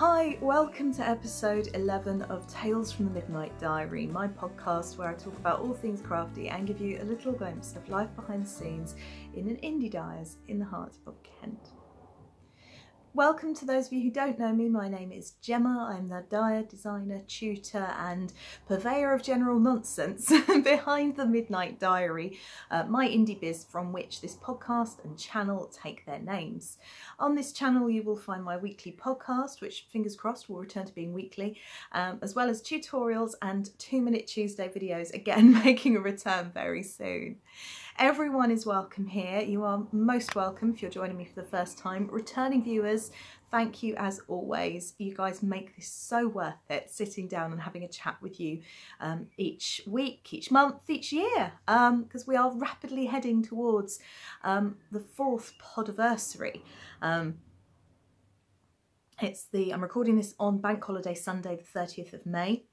Hi, welcome to episode 11 of Tales from the Midnight Diary, my podcast where I talk about all things crafty and give you a little glimpse of life behind the scenes in an indie dyers in the heart of Kent. Welcome to those of you who don't know me. My name is Gemma. I'm the dyer, designer, tutor and purveyor of general nonsense behind the Midnight Diary, my indie biz from which this podcast and channel take their names. On this channel you will find my weekly podcast, which fingers crossed will return to being weekly, as well as tutorials and 2-Minute Tuesday videos, again making a return very soon. Everyone is welcome here. You are most welcome if you're joining me for the first time. Returning viewers, thank you as always. You guys make this so worth it, sitting down and having a chat with you each week, each month, each year, because we are rapidly heading towards the 4th podiversary. I'm recording this on Bank Holiday Sunday, the 30th of May,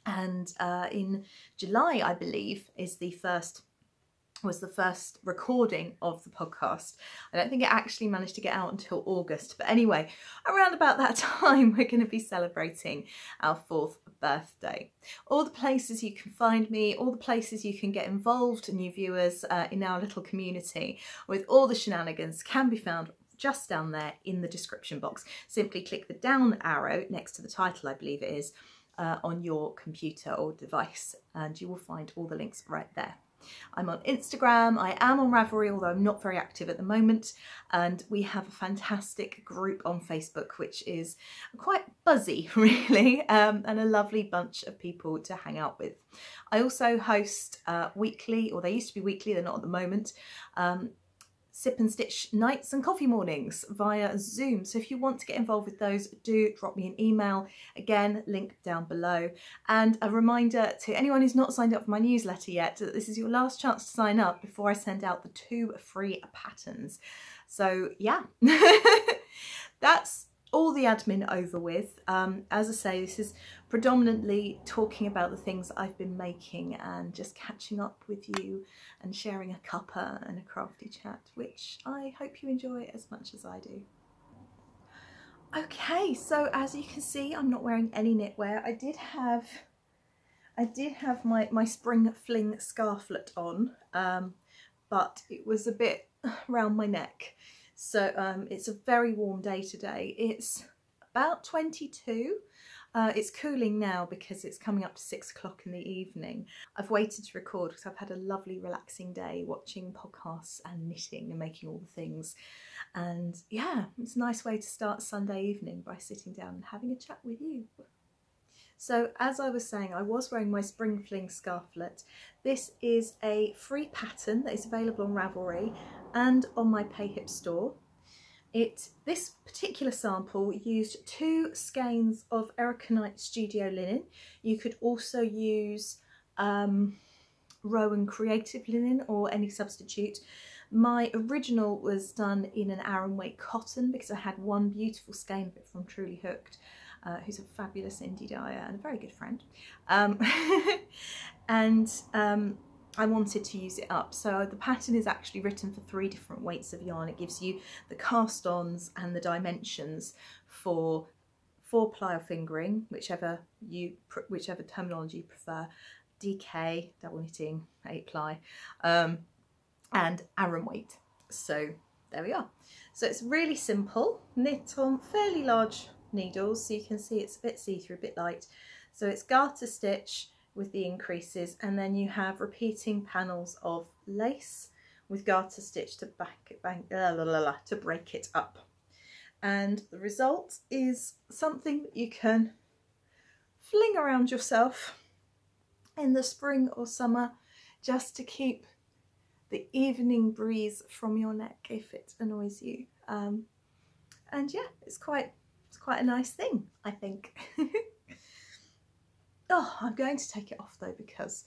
and in July, I believe, was the first recording of the podcast. I don't think it actually managed to get out until August, but anyway, around about that time we're going to be celebrating our 4th birthday. All the places you can find me, all the places you can get involved, new viewers, in our little community with all the shenanigans can be found just down there in the description box. Simply click the down arrow next to the title, I believe it is, on your computer or device, and you will find all the links right there. I'm on Instagram, I am on Ravelry, although I'm not very active at the moment, and we have a fantastic group on Facebook which is quite buzzy really, and a lovely bunch of people to hang out with. I also host weekly, or they used to be weekly, they're not at the moment, sip and stitch nights and coffee mornings via Zoom. So if you want to get involved with those, do drop me an email. Again, link down below. And a reminder to anyone who's not signed up for my newsletter yet, that this is your last chance to sign up before I send out the 2 free patterns. So yeah, that's all the admin over with. As I say, this is predominantly talking about the things I've been making and just catching up with you and sharing a cuppa and a crafty chat, which I hope you enjoy as much as I do. Okay, so as you can see, I'm not wearing any knitwear. I did have my spring fling scarflet on, but it was a bit round my neck. So it's a very warm day today. It's about 22. It's cooling now because it's coming up to 6 o'clock in the evening. I've waited to record because I've had a lovely relaxing day watching podcasts and knitting and making all the things. And yeah, it's a nice way to start Sunday evening by sitting down and having a chat with you. So as I was saying, I was wearing my Spring Fling scarflet. This is a free pattern that is available on Ravelry and on my PayHip store. This particular sample used 2 skeins of Erika Knight Studio linen. You could also use Rowan Creative linen or any substitute. My original was done in an Aran weight cotton because I had one beautiful skein of it from Truly Hooked, who's a fabulous indie dyer and a very good friend. I wanted to use it up. So the pattern is actually written for 3 different weights of yarn. It gives you the cast-ons and the dimensions for 4-ply or fingering, whichever terminology you prefer, DK, double knitting, 8-ply, and Aran weight. So there we are. So it's really simple, knit on fairly large needles, so you can see it's a bit see-through, a bit light. So it's garter stitch with the increases, and then you have repeating panels of lace with garter stitch to to break it up. And the result is something that you can fling around yourself in the spring or summer just to keep the evening breeze from your neck if it annoys you. And yeah, it's quite a nice thing, I think. Oh, I'm going to take it off though because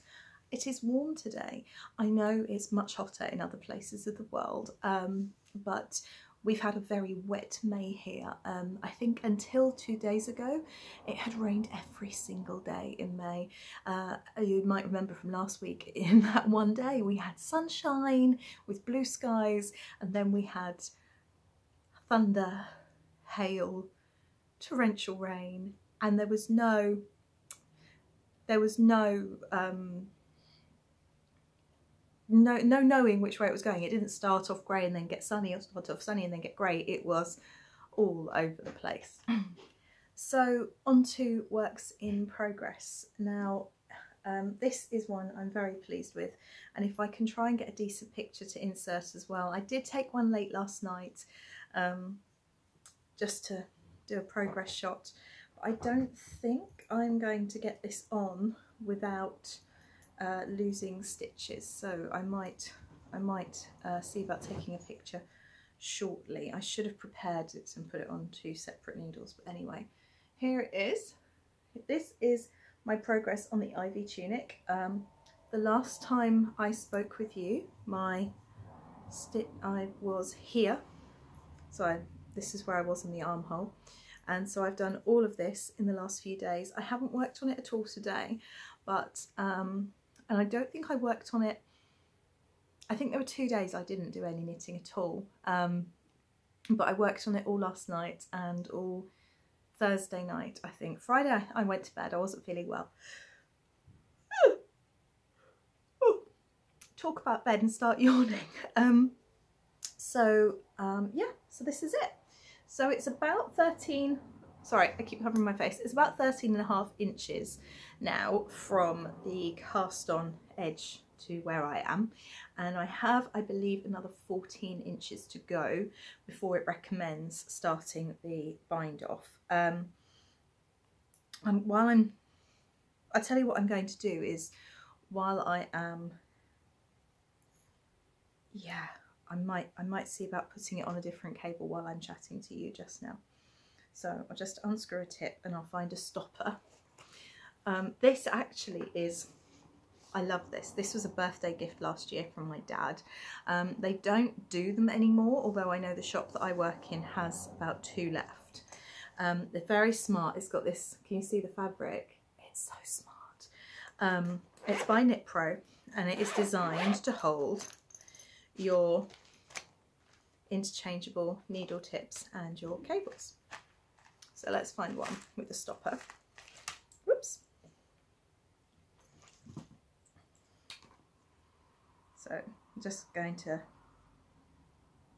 it is warm today. I know it's much hotter in other places of the world, but we've had a very wet May here. I think until 2 days ago, it had rained every single day in May. You might remember from last week, in that one day, we had sunshine with blue skies, and then we had thunder, hail, torrential rain, and there was no no knowing which way it was going. It didn't start off grey and then get sunny, or start off sunny and then get grey. It was all over the place. So on to works in progress. Now this is one I'm very pleased with, and if I can try and get a decent picture to insert as well. I did take one late last night just to do a progress shot, but I don't think I'm going to get this on without losing stitches, so I might see about taking a picture shortly. I should have prepared it and put it on 2 separate needles, but anyway, here it is. This is my progress on the Ivy tunic. The last time I spoke with you, I was here, so this is where I was in the armhole, and so I've done all of this in the last few days. I haven't worked on it at all today, but and I don't think I worked on it. I think there were 2 days I didn't do any knitting at all, but I worked on it all last night and all Thursday night, I think. Friday I went to bed, I wasn't feeling well. Talk about bed and start yawning. Yeah, so this is it. So it's about 13, sorry, I keep covering my face. It's about 13.5 inches now from the cast on edge to where I am, and I have, I believe, another 14 inches to go before it recommends starting the bind off. I'll tell you what I'm going to do is, while I am, yeah, I might see about putting it on a different cable while I'm chatting to you just now. So I'll just unscrew a tip and I'll find a stopper. This actually is, I love this. This was a birthday gift last year from my dad. They don't do them anymore, although I know the shop that I work in has about 2 left. They're very smart. It's got this, can you see the fabric? It's so smart. It's by Knit Pro, and it is designed to hold your interchangeable needle tips and your cables. So let's find one with a stopper. Whoops. So I'm just going to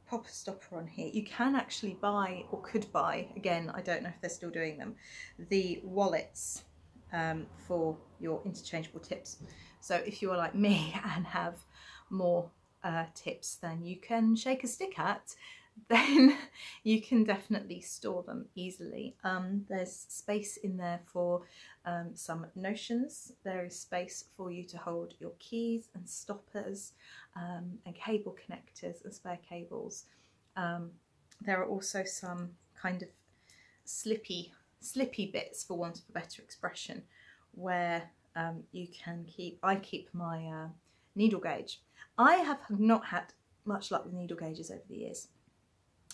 pop a stopper on here. You can actually buy, or could buy, again, I don't know if they're still doing them, the wallets for your interchangeable tips. So if you're like me and have more tips than you can shake a stick at, then you can definitely store them easily. There's space in there for some notions. There is space for you to hold your keys and stoppers and cable connectors and spare cables. There are also some kind of slippy bits, for want of a better expression, where you can I keep my needle gauge. I have not had much luck with needle gauges over the years.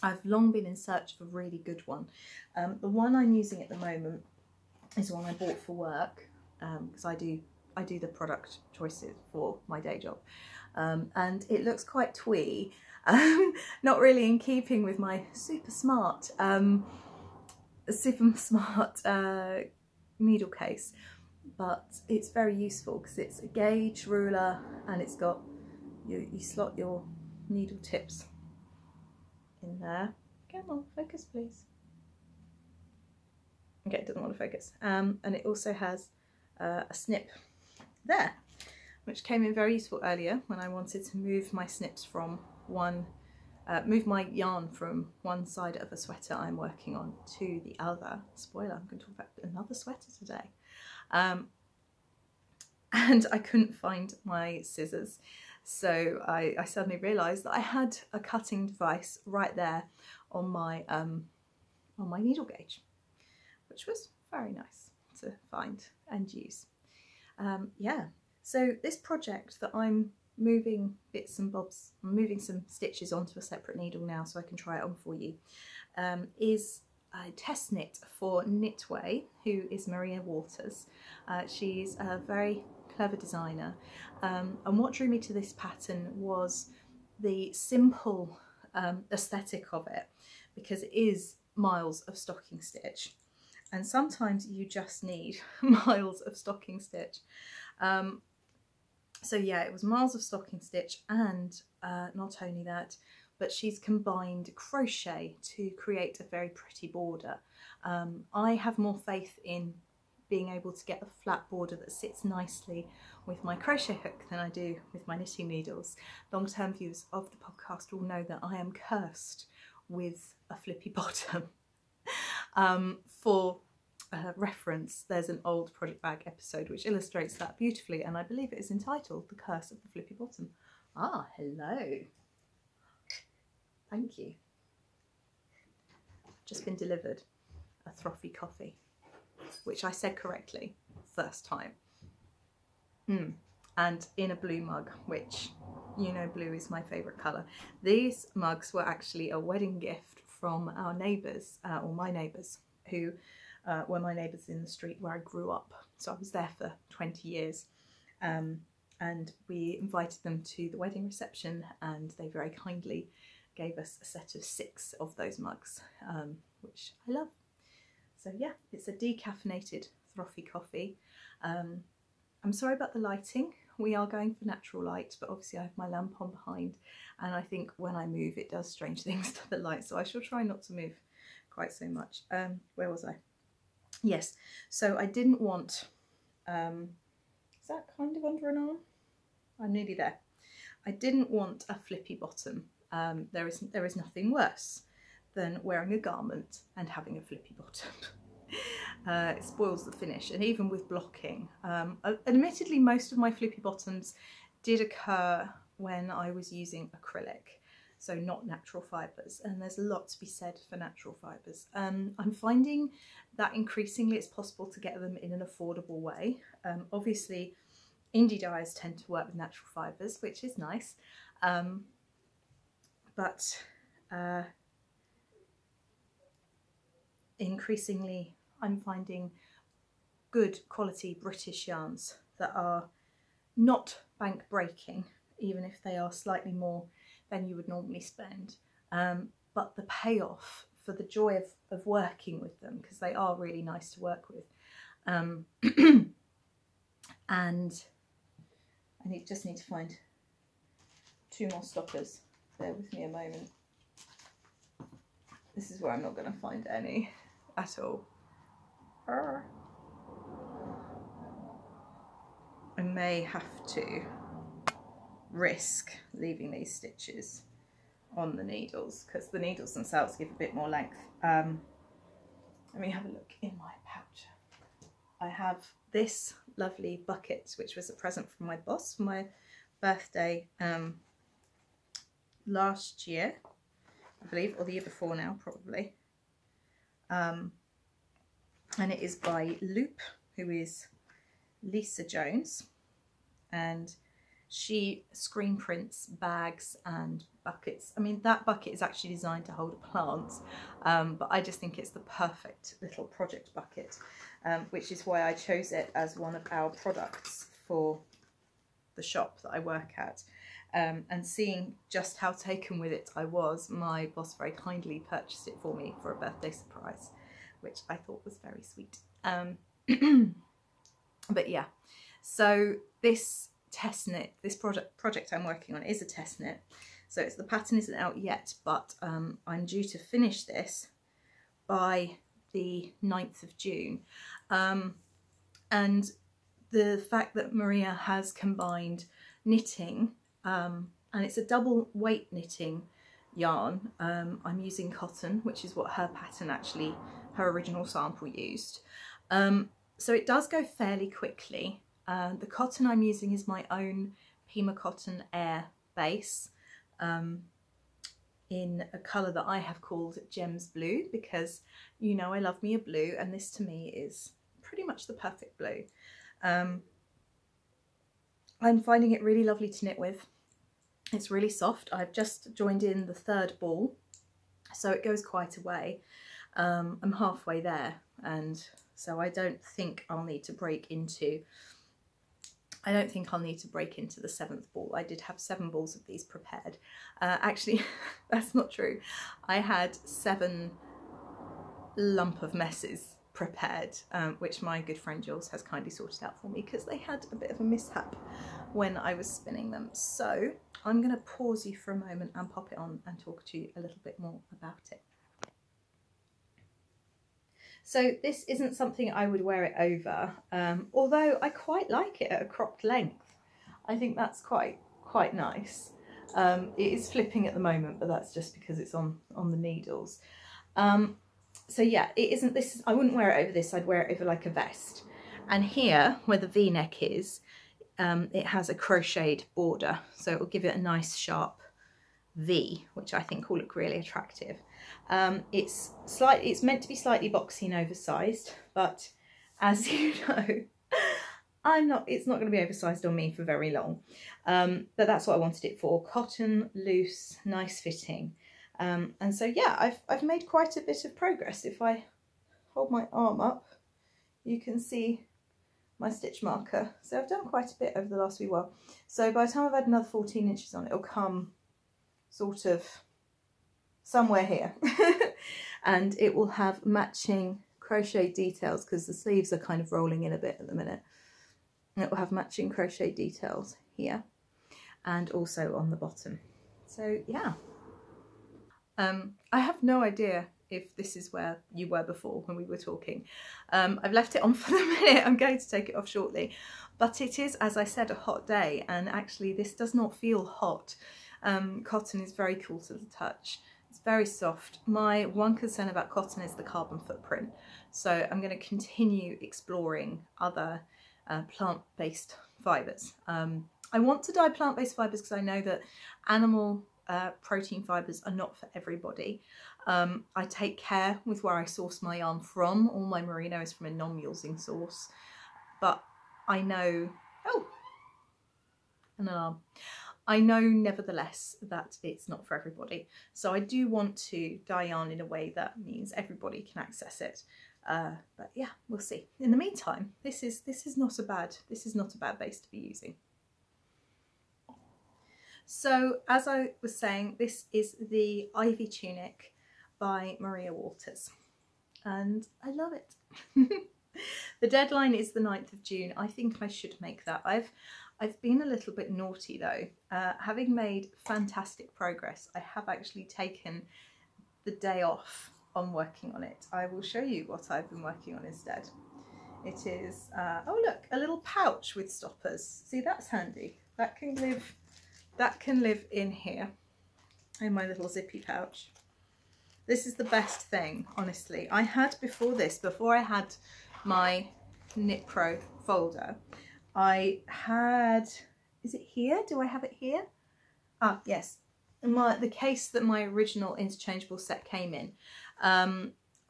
I've long been in search of a really good one. The one I'm using at the moment is one I bought for work, because I do the product choices for my day job, and it looks quite twee, not really in keeping with my super smart needle case, but it's very useful because it's a gauge, ruler, and it's got you slot your needle tips in there. Come on, focus please. Okay, it doesn't want to focus. And it also has a snip there, which came in very useful earlier when I wanted to move my snips from move my yarn from one side of a sweater I'm working on to the other. Spoiler, I'm going to talk about another sweater today. And I couldn't find my scissors. So I suddenly realised that I had a cutting device right there on my needle gauge, which was very nice to find and use. Yeah, so this project that I'm moving bits and bobs, I'm moving some stitches onto a separate needle now so I can try it on for you, is a test knit for Knitway, who is Maria Waters. She's a very clever designer, and what drew me to this pattern was the simple aesthetic of it, because it is miles of stocking stitch, And sometimes you just need miles of stocking stitch. So yeah, it was miles of stocking stitch, and not only that, but she's combined crochet to create a very pretty border. I have more faith in being able to get a flat border that sits nicely with my crochet hook than I do with my knitting needles. Long-term viewers of the podcast will know that I am cursed with a flippy bottom. For reference, there's an old Project Bag episode which illustrates that beautifully, and I believe it is entitled The Curse of the Flippy Bottom. Ah, hello. Thank you. Just been delivered a frothy coffee, which I said correctly first time. And in a blue mug, which, you know, blue is my favourite colour. These mugs were actually a wedding gift from our neighbours, or my neighbours, who were my neighbours in the street where I grew up. So I was there for 20 years. And we invited them to the wedding reception, and they very kindly gave us a set of 6 of those mugs, which I love. So yeah, it's a decaffeinated frothy coffee. I'm sorry about the lighting. We are going for natural light, but obviously I have my lamp on behind, and I think when I move it does strange things to the light, so I shall try not to move quite so much. Where was I? Yes, so I didn't want, is that kind of under an arm? I'm nearly there. I didn't want a flippy bottom. There is nothing worse than wearing a garment and having a flippy bottom. It spoils the finish, and even with blocking. Admittedly, most of my flippy bottoms did occur when I was using acrylic, so not natural fibres, and there's a lot to be said for natural fibres. I'm finding that increasingly it's possible to get them in an affordable way. Obviously, indie dyers tend to work with natural fibres, which is nice, but increasingly I'm finding good quality British yarns that are not bank breaking, even if they are slightly more than you would normally spend, but the payoff for the joy of working with them, because they are really nice to work with. And I just need to find 2 more stoppers. Bear with me a moment. This is where I'm not going to find any at all. I may have to risk leaving these stitches on the needles, because the needles themselves give a bit more length. Let me have a look in my pouch. I have this lovely bucket, which was a present from my boss for my birthday last year, I believe, or the year before now, probably. And it is by Loop, who is Lisa Jones, and she screen prints bags and buckets. I mean, that bucket is actually designed to hold plants, but I just think it's the perfect little project bucket, which is why I chose it as one of our products for the shop that I work at. And seeing just how taken with it I was, my boss very kindly purchased it for me for a birthday surprise, which I thought was very sweet. But yeah, so this test knit, this project I'm working on is a test knit. So the pattern isn't out yet, but I'm due to finish this by the 9th of June. And the fact that Maria has combined knitting, and it's a double weight knitting yarn. I'm using cotton, which is what her pattern actually, her original sample used. So it does go fairly quickly. The cotton I'm using is my own Pima Cotton Air base, in a colour that I have called Gems Blue, because you know I love me a blue, and this to me is pretty much the perfect blue. I'm finding it really lovely to knit with. It's really soft. I've just joined in the 3rd ball, so it goes quite a way. I'm halfway there, and so I don't think I'll need to break into the 7th ball. I did have 7 balls of these prepared. Actually, that's not true. I had 7 lump of messes prepared, which my good friend Jules has kindly sorted out for me because they had a bit of a mishap when I was spinning them. So I'm going to pause you for a moment and pop it on and talk to you a little bit more about it. So this isn't something I would wear it over, although I quite like it at a cropped length. I think that's quite nice. It is flipping at the moment, but that's just because it's on the needles. So yeah, it isn't this. I wouldn't wear it over this. I'd wear it over like a vest. And here, where the V-neck is, it has a crocheted border, so it will give it a nice sharp V, which I think will look really attractive. It's meant to be slightly boxy and oversized, but as you know, it's not going to be oversized on me for very long. But that's what I wanted it for. Cotton, loose, nice fitting. And so yeah, I've made quite a bit of progress. If I hold my arm up, you can see my stitch marker. So I've done quite a bit over the last wee while. So by the time I've had another 14 inches on, it'll come sort of somewhere here. And it will have matching crochet details because the sleeves are kind of rolling in a bit at the minute. And it will have matching crochet details here and also on the bottom. So yeah. I have no idea if this is where you were before when we were talking. I've left it on for the minute. I'm going to take it off shortly. But it is, as I said, a hot day, and actually this does not feel hot. Cotton is very cool to the touch. It's very soft. My one concern about cotton is the carbon footprint. So I'm going to continue exploring other plant-based fibres. I want to dye plant-based fibres because I know that animal protein fibres are not for everybody. I take care with where I source my yarn from. All my merino is from a non-mulesing source, but I know, oh, an alarm. I know nevertheless that it's not for everybody. So I do want to dye yarn in a way that means everybody can access it. But yeah, we'll see. In the meantime, this is not a bad base to be using. So as I was saying, this is the Ivy Tunic by Maria Waters, and I love it. The deadline is the 9th of June. I think I should make that. I've been a little bit naughty though. Having made fantastic progress, I have actually taken the day off on working on it. I will show you what I've been working on instead. It is, oh look, a little pouch with stoppers. See, that's handy. That can live in here, in my little zippy pouch. This is the best thing, honestly. I had before I had my Knit Pro folder, I had, is it here? Do I have it here? Ah, yes. The case that my original interchangeable set came in.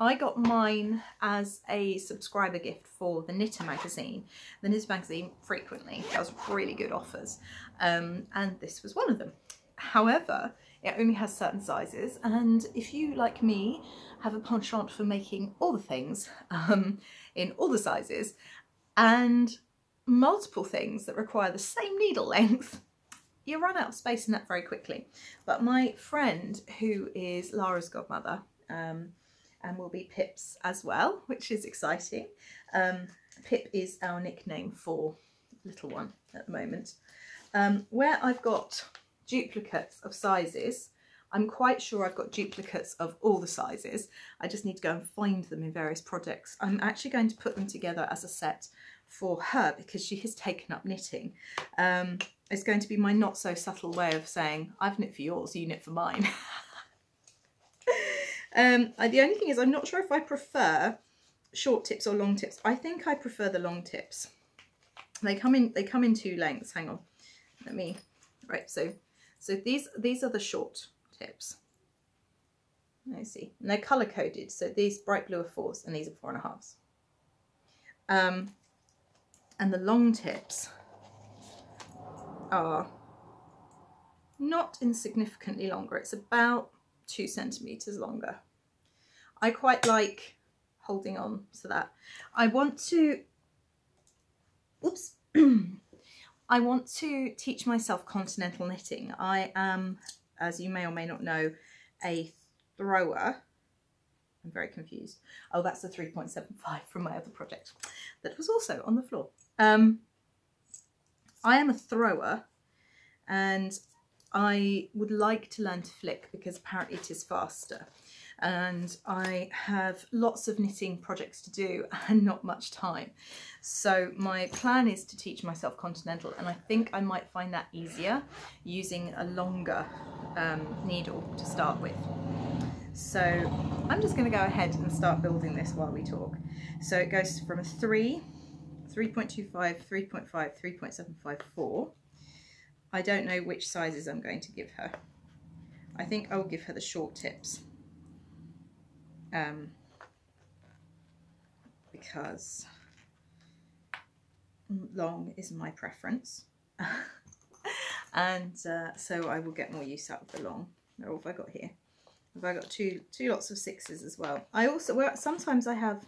I got mine as a subscriber gift for the Knitter magazine. The Knitter magazine frequently does really good offers, and this was one of them. However, it only has certain sizes, and if you, like me, have a penchant for making all the things in all the sizes and multiple things that require the same needle length, you run out of space in that very quickly. But my friend, who is Lara's godmother, and will be Pip's as well, which is exciting. Pip is our nickname for little one at the moment. Where I've got duplicates of sizes, I'm quite sure I've got duplicates of all the sizes. I just need to go and find them in various projects. I'm actually going to put them together as a set for her because she has taken up knitting. It's going to be my not so subtle way of saying, I've knit for yours, you knit for mine. The only thing is, I'm not sure if I prefer short tips or long tips. I think I prefer the long tips. They come in two lengths. Hang on, right. So these are the short tips. Let's see, and they're color coded. So these bright blue are 4s, and these are 4.5s. And the long tips are not insignificantly longer. It's about 2 centimeters longer. I quite like holding on to that. I want to, oops, I want to teach myself continental knitting. I am, as you may or may not know, a thrower I'm very confused. Oh, that's the 3.75 from my other project that was also on the floor. I am a thrower and I would like to learn to flick because apparently it is faster. And I have lots of knitting projects to do and not much time. So my plan is to teach myself continental, and I think I might find that easier using a longer needle to start with. So I'm just going to go ahead and start building this while we talk. So it goes from a 3, 3.25, 3.5, 3.75, 4. I don't know which sizes I'm going to give her. I think I'll give her the short tips. Because long is my preference. And so I will get more use out of the long. What have I got here? Have I got two lots of 6s as well? I also, well, sometimes I have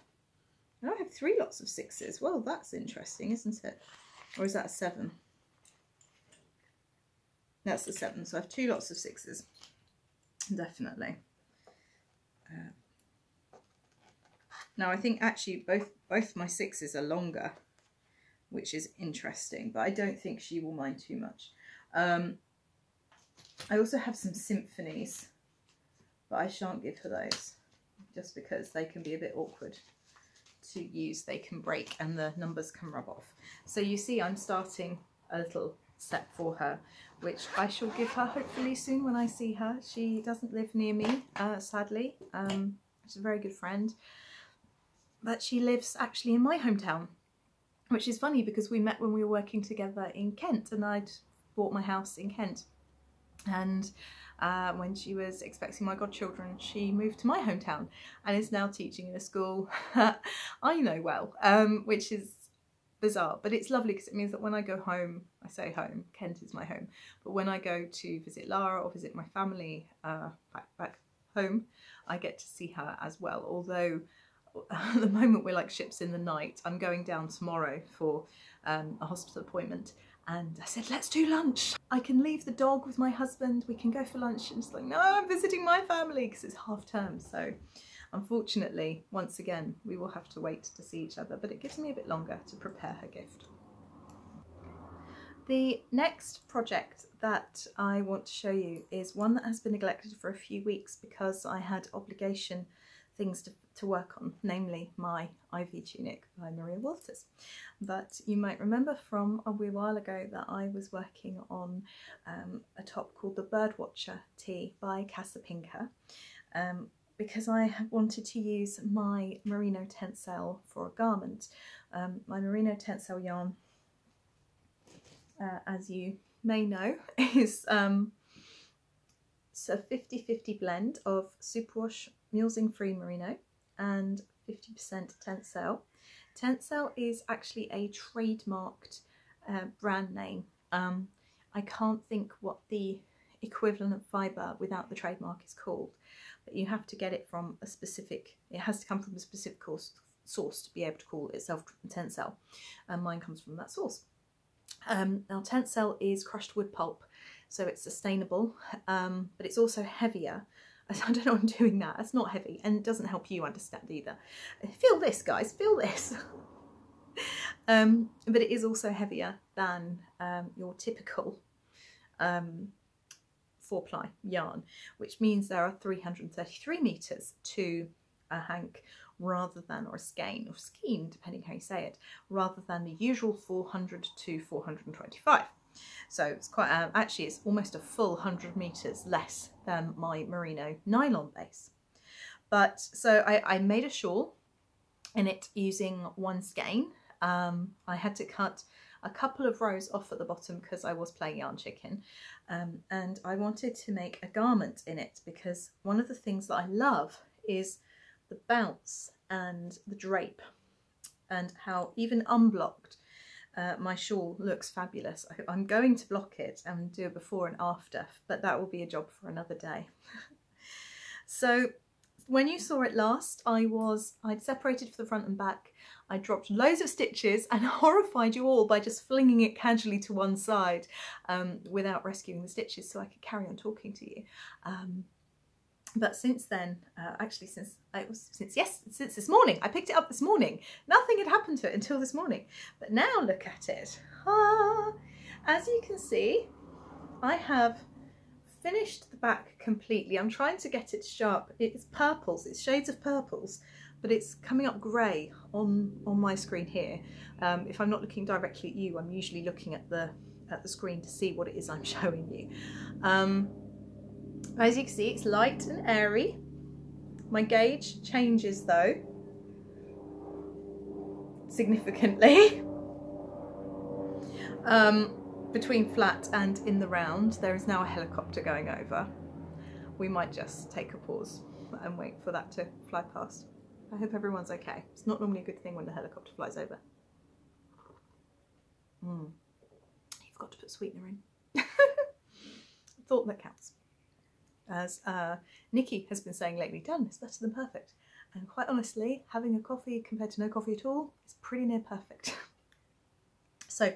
3 lots of 6s. Well, that's interesting, isn't it? Or is that a 7? That's the 7. So I have 2 lots of 6s, definitely. Now I think actually both my 6s are longer, which is interesting, but I don't think she will mind too much. I also have some symphonies, but I shan't give her those just because they can be a bit awkward to use. They can break and the numbers can rub off. So you see I'm starting a little set for her, which I shall give her hopefully soon when I see her. She doesn't live near me, sadly. She's a very good friend, but she lives actually in my hometown, which is funny because we met when we were working together in Kent, and I'd bought my house in Kent. And when she was expecting my godchildren, she moved to my hometown and is now teaching in a school I know well, which is bizarre, but it's lovely because it means that when I go home, I say home, Kent is my home, but when I go to visit Lara or visit my family back home, I get to see her as well. Although at the moment we're like ships in the night. I'm going down tomorrow for a hospital appointment, and I said, let's do lunch. I can leave the dog with my husband, we can go for lunch. And she's like, no, I'm visiting my family because it's half term. So unfortunately, once again, we will have to wait to see each other, but it gives me a bit longer to prepare her gift. The next project that I want to show you is one that has been neglected for a few weeks because I had obligation things to work on, namely my Ivy Tunic by Maria Walters. But you might remember from a wee while ago that I was working on a top called the Birdwatcher Tee by Casapinka, because I wanted to use my Merino Tencel for a garment. My Merino Tencel yarn, as you may know, is it's a 50-50 blend of superwash mulesing free merino and 50% Tencel. Tencel is actually a trademarked brand name. I can't think what the equivalent of fibre without the trademark is called, but you have to get it from a specific, it has to come from a specific source to be able to call itself Tencel, and mine comes from that source. Now Tencel is crushed wood pulp, so it's sustainable, but it's also heavier. I don't know I'm doing that, it's not heavy, and it doesn't help you understand either. Feel this, guys, feel this. But it is also heavier than your typical 4-ply yarn, which means there are 333 metres to a hank rather than, or a skein, or skein depending how you say it, rather than the usual 400 to 425. So it's quite, actually it's almost a full 100 metres less than my merino nylon base. But so I made a shawl in it using one skein. I had to cut a couple of rows off at the bottom because I was playing yarn chicken, and I wanted to make a garment in it because one of the things that I love is the bounce and the drape, and how even unblocked my shawl looks fabulous. I'm going to block it and do a before and after, but that will be a job for another day. So when you saw it last, I'd separated for the front and back. I dropped loads of stitches and horrified you all by just flinging it casually to one side without rescuing the stitches so I could carry on talking to you. But since then, actually since this morning, I picked it up this morning. Nothing had happened to it until this morning. But now look at it. As you can see, I have finished the back completely. I'm trying to get it sharp. It's purples, it's shades of purples, but it's coming up grey on my screen here. If I'm not looking directly at you, I'm usually looking at the screen to see what it is I'm showing you. As you can see, it's light and airy. My gauge changes though significantly between flat and in the round. There is now a helicopter going over. We might just take a pause and wait for that to fly past. I hope everyone's okay. It's not normally a good thing when the helicopter flies over. You've got to put sweetener in. Thought that counts. As Nikki has been saying lately, done is better than perfect. And quite honestly, having a coffee compared to no coffee at all is pretty near perfect. So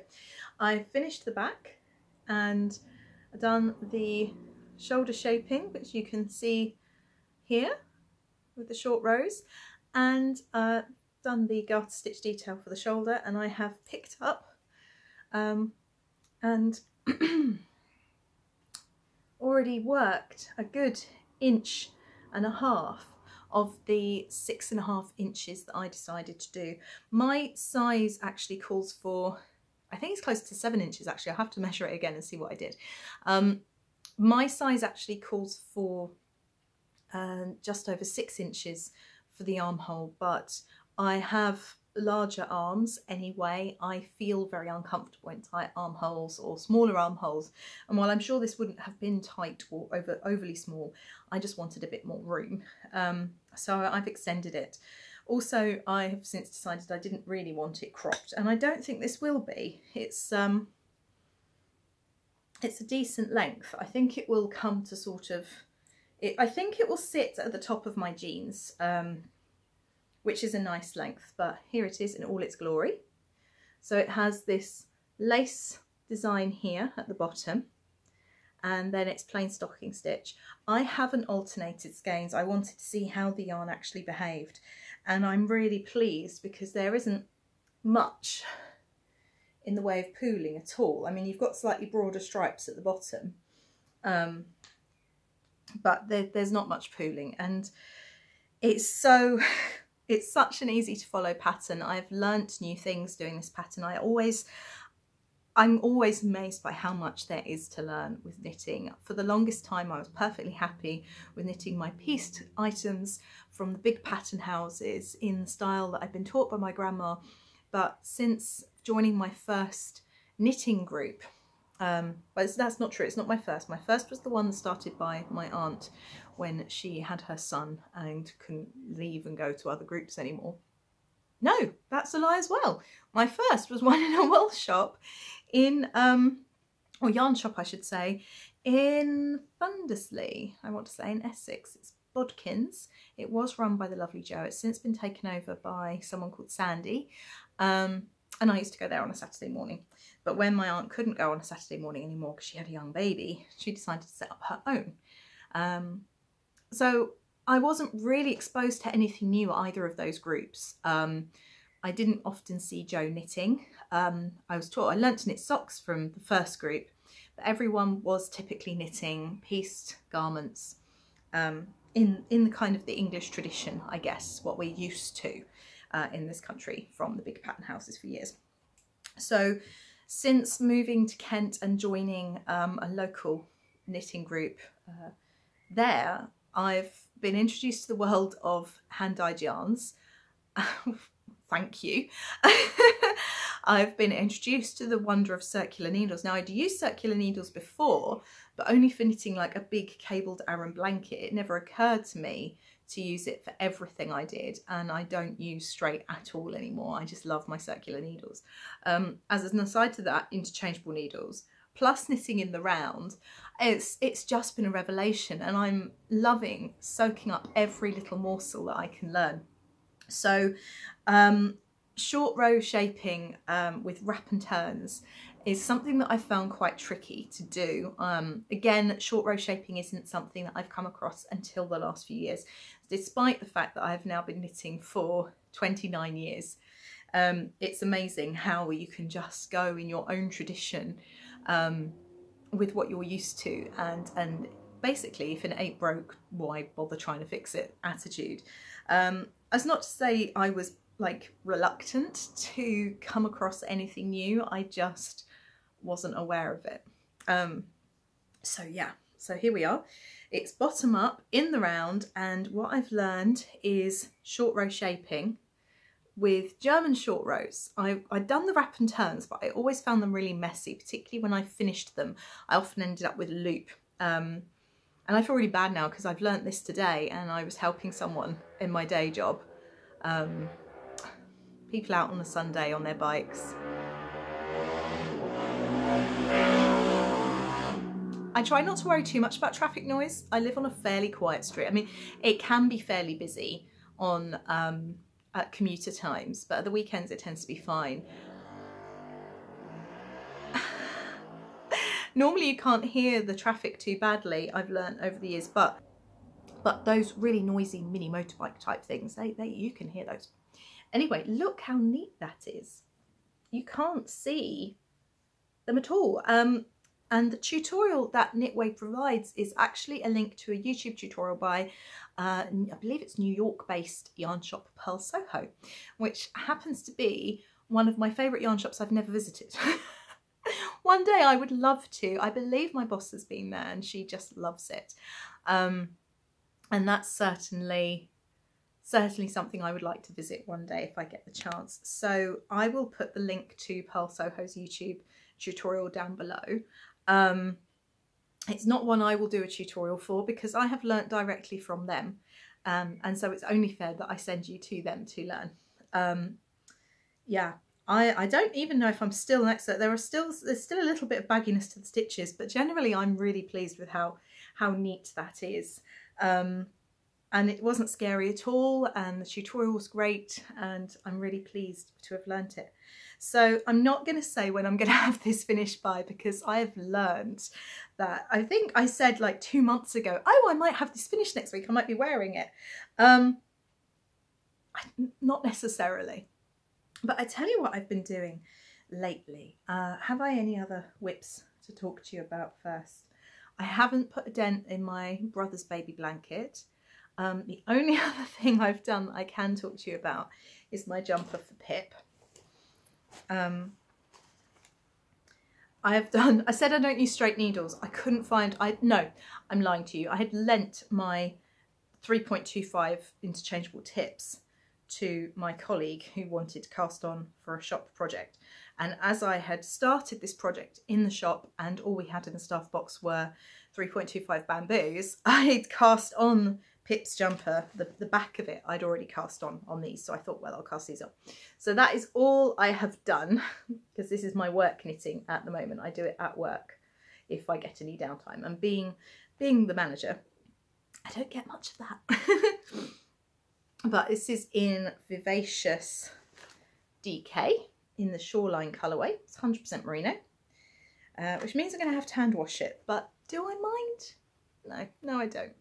I finished the back and done the shoulder shaping, which you can see here with the short rows, and done the garter stitch detail for the shoulder. And I have picked up and already worked a good 1.5 inches of the 6.5 inches that I decided to do. My size actually calls for, I think it's close to 7 inches actually. I'll have to measure it again and see what I did. My size actually calls for just over 6 inches for the armhole, but I have larger arms anyway. I feel very uncomfortable in tight armholes or smaller armholes, and while I'm sure this wouldn't have been tight or overly small, I just wanted a bit more room, so I've extended it. Also, I have since decided I didn't really want it cropped, and I don't think this will be. It's a decent length. I think it will come to sort of, I think it will sit at the top of my jeans, which is a nice length, but here it is in all its glory. So it has this lace design here at the bottom, and then it's plain stocking stitch. I haven't alternated skeins. I wanted to see how the yarn actually behaved, and I'm really pleased because there isn't much in the way of pooling at all. I mean, you've got slightly broader stripes at the bottom, but there's not much pooling, and it's such an easy to follow pattern. I've learnt new things doing this pattern. I'm always amazed by how much there is to learn with knitting. For the longest time, I was perfectly happy with knitting my pieced items from the big pattern houses in the style that I've been taught by my grandma. But since joining my first knitting group, but that's not true, it's not my first. My first was the one started by my aunt when she had her son and couldn't leave and go to other groups anymore. No, that's a lie as well. My first was one in a wool shop in, or yarn shop I should say, in Thundersley, I want to say, in Essex. It's Bodkins. It was run by the lovely Jo. It's since been taken over by someone called Sandy. And I used to go there on a Saturday morning. But when my aunt couldn't go on a Saturday morning anymore because she had a young baby, she decided to set up her own. So I wasn't really exposed to anything new at either of those groups. I didn't often see Jo knitting. I was taught, I learnt to knit socks from the first group, but everyone was typically knitting pieced garments in the kind of the English tradition, I guess, what we're used to in this country from the big pattern houses for years. So since moving to Kent and joining a local knitting group there, I've been introduced to the world of hand-dyed yarns. Thank you. I've been introduced to the wonder of circular needles. Now, I'd used circular needles before, but only for knitting like a big cabled Aran blanket. It never occurred to me to use it for everything I did, and I don't use straight at all anymore. I just love my circular needles. As an aside to that, interchangeable needles, plus knitting in the round, it's just been a revelation, and I'm loving soaking up every little morsel that I can learn. So short row shaping with wrap and turns is something that I found quite tricky to do. Again, short row shaping isn't something that I've come across until the last few years, despite the fact that I've now been knitting for 29 years. It's amazing how you can just go in your own tradition with what you're used to, and basically if it ain't broke, why bother trying to fix it attitude. That's not to say I was like reluctant to come across anything new, I just wasn't aware of it. So yeah, so here we are. It's bottom up in the round, and what I've learned is short row shaping with German short rows. I'd done the wrap and turns, but I always found them really messy, particularly when I finished them. I often ended up with a loop. And I feel really bad now because I've learnt this today and I was helping someone in my day job. People out on a Sunday on their bikes. I try not to worry too much about traffic noise. I live on a fairly quiet street. I mean, it can be fairly busy on at commuter times, but at the weekends it tends to be fine. Normally you can't hear the traffic too badly, I've learnt over the years, but those really noisy mini motorbike type things, you can hear those. Anyway, look how neat that is. You can't see them at all. And the tutorial that Knitway provides is actually a link to a YouTube tutorial by, I believe it's New York-based yarn shop Pearl Soho, which happens to be one of my favourite yarn shops I've never visited. One day I would love to. I believe my boss has been there and she just loves it. And that's certainly something I would like to visit one day if I get the chance. So I will put the link to Pearl Soho's YouTube tutorial down below. It's not one I will do a tutorial for because I have learnt directly from them, and so it's only fair that I send you to them to learn. Yeah, I don't even know if I'm still an expert. There's still a little bit of bagginess to the stitches, but generally I'm really pleased with how neat that is. And it wasn't scary at all, and the tutorial was great, and I'm really pleased to have learnt it. So I'm not going to say when I'm going to have this finished by, because I have learned that, I think I said like 2 months ago, oh, I might have this finished next week, I might be wearing it. Not necessarily. But I tell you what I've been doing lately. Have I any other whips to talk to you about first? I haven't put a dent in my brother's baby blanket. The only other thing I've done that I can talk to you about is my jumper for Pip. I said I don't use straight needles. I couldn't find, no, I'm lying to you. I had lent my 3.25 interchangeable tips to my colleague who wanted to cast on for a shop project. And as I had started this project in the shop and all we had in the staff box were 3.25 bamboos, I had cast on Pip's jumper, the back of it, I'd already cast on these. So I thought, well, I'll cast these on. So that is all I have done, because this is my work knitting at the moment. I do it at work if I get any downtime. And being the manager, I don't get much of that. But this is in Vivacious DK in the Shoreline colourway. It's 100% merino, which means I'm going to have to hand wash it. But do I mind? No, I don't.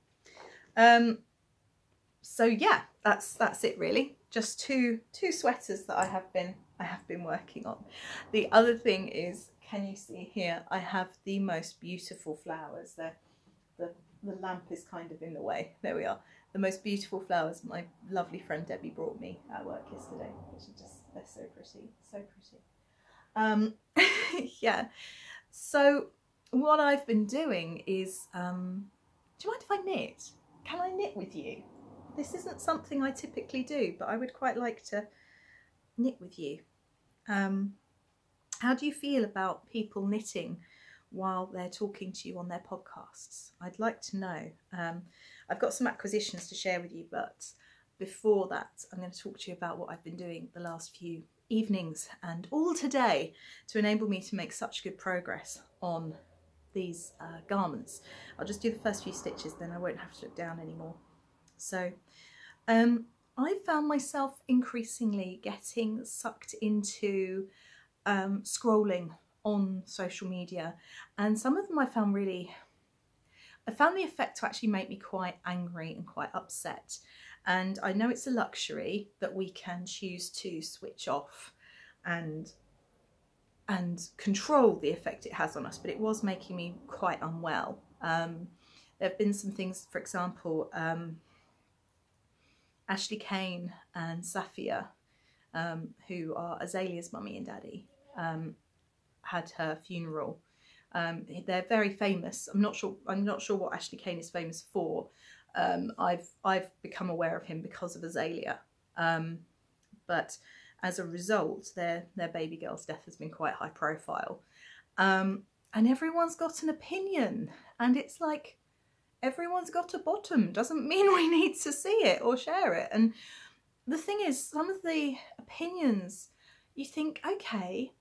So yeah, that's it really. Just two sweaters that I have been working on. The other thing is, can you see here? I have the most beautiful flowers. The lamp is kind of in the way. There we are. The most beautiful flowers my lovely friend Debbie brought me at work yesterday, which are just, they're so pretty, so pretty. Yeah. So what I've been doing is, do you mind if I knit? Can I knit with you? This isn't something I typically do, but I would quite like to knit with you. How do you feel about people knitting while they're talking to you on their podcasts? I'd like to know. I've got some acquisitions to share with you, but before that, I'm going to talk to you about what I've been doing the last few evenings and all today to enable me to make such good progress on these garments. I'll just do the first few stitches, then I won't have to look down anymore. So I found myself increasingly getting sucked into scrolling on social media, and some of them I found the effect to actually make me quite angry and quite upset. And I know it's a luxury that we can choose to switch off and control the effect it has on us, but it was making me quite unwell. There have been some things, for example, Ashley Kane and Safia, who are Azalea's mummy and daddy, had her funeral. They're very famous. I'm not sure what Ashley Kane is famous for. I've become aware of him because of Azalea, but as a result, their baby girl's death has been quite high profile, and everyone's got an opinion, and it's like, everyone's got a bottom doesn't mean we need to see it or share it. And the thing is, some of the opinions, you think, okay,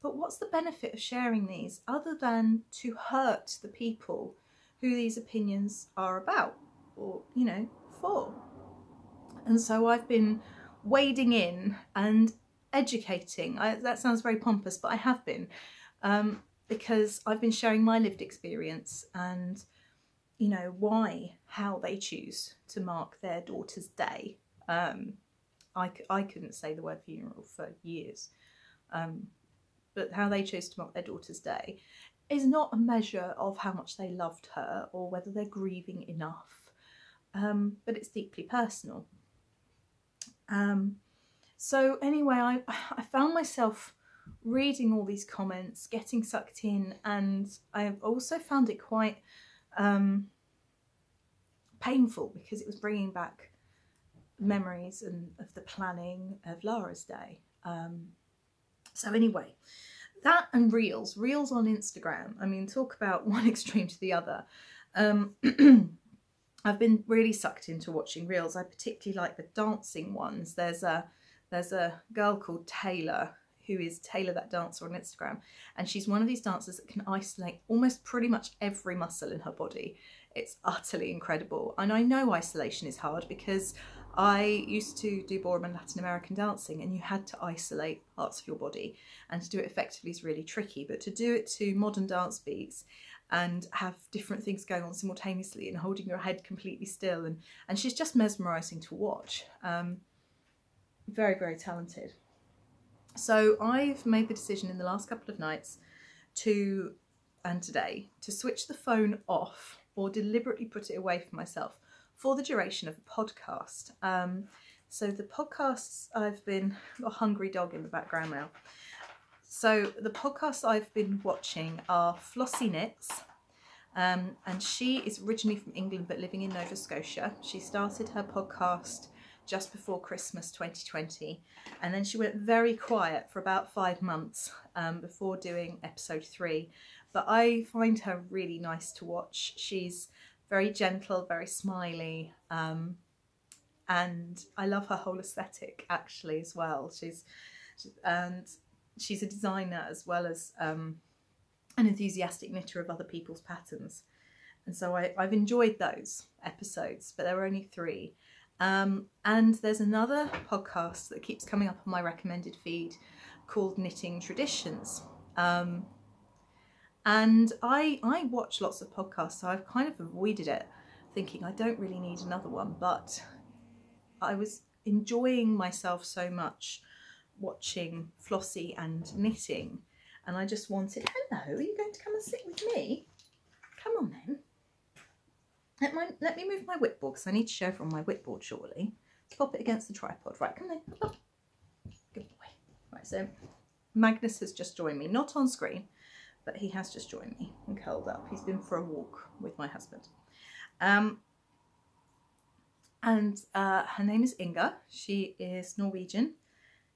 but what's the benefit of sharing these other than to hurt the people who these opinions are about, or, you know, for? And so I've been wading in and educating. That sounds very pompous, but I have been, because I've been sharing my lived experience and, you know, how they choose to mark their daughter's day. I couldn't say the word funeral for years, but how they chose to mark their daughter's day is not a measure of how much they loved her or whether they're grieving enough, but it's deeply personal. So anyway, I found myself reading all these comments, getting sucked in, and I've also found it quite painful, because it was bringing back memories of the planning of Lara's day. So anyway, that and reels on Instagram. I mean, talk about one extreme to the other. I've been really sucked into watching reels. I particularly like the dancing ones. There's a girl called Taylor, who is Taylor That Dancer on Instagram, and she's one of these dancers that can isolate almost pretty much every muscle in her body. It's utterly incredible. And I know isolation is hard, because I used to do ballroom and Latin American dancing, and you had to isolate parts of your body, and to do it effectively is really tricky. But to do it to modern dance beats and have different things going on simultaneously and holding your head completely still, and she's just mesmerising to watch. Very, very talented. So I've made the decision in the last couple of nights and today to switch the phone off, or deliberately put it away from myself for the duration of the podcast. So the podcasts I've got a hungry dog in the background now. So the podcasts I've been watching are Flossie Knits, and she is originally from England but living in Nova Scotia. She started her podcast just before Christmas 2020, and then she went very quiet for about 5 months before doing episode 3. But I find her really nice to watch. She's very gentle, very smiley, and I love her whole aesthetic actually as well. She's a designer as well as an enthusiastic knitter of other people's patterns, and so I've enjoyed those episodes, but there were only 3. And there's another podcast that keeps coming up on my recommended feed called Knitting Traditions. And I watch lots of podcasts, so I've kind of avoided it, thinking I don't really need another one, but I was enjoying myself so much watching Flossie and knitting, and I just wanted, hello, are you going to come and sit with me? Come on then. Let me move my whipboard, because I need to show everyone my whipboard shortly. Let's pop it against the tripod. Right, come then. Oh, good boy. Right, so Magnus has just joined me, not on screen, but he has just joined me and curled up. He's been for a walk with my husband. Her name is Inga. She is Norwegian,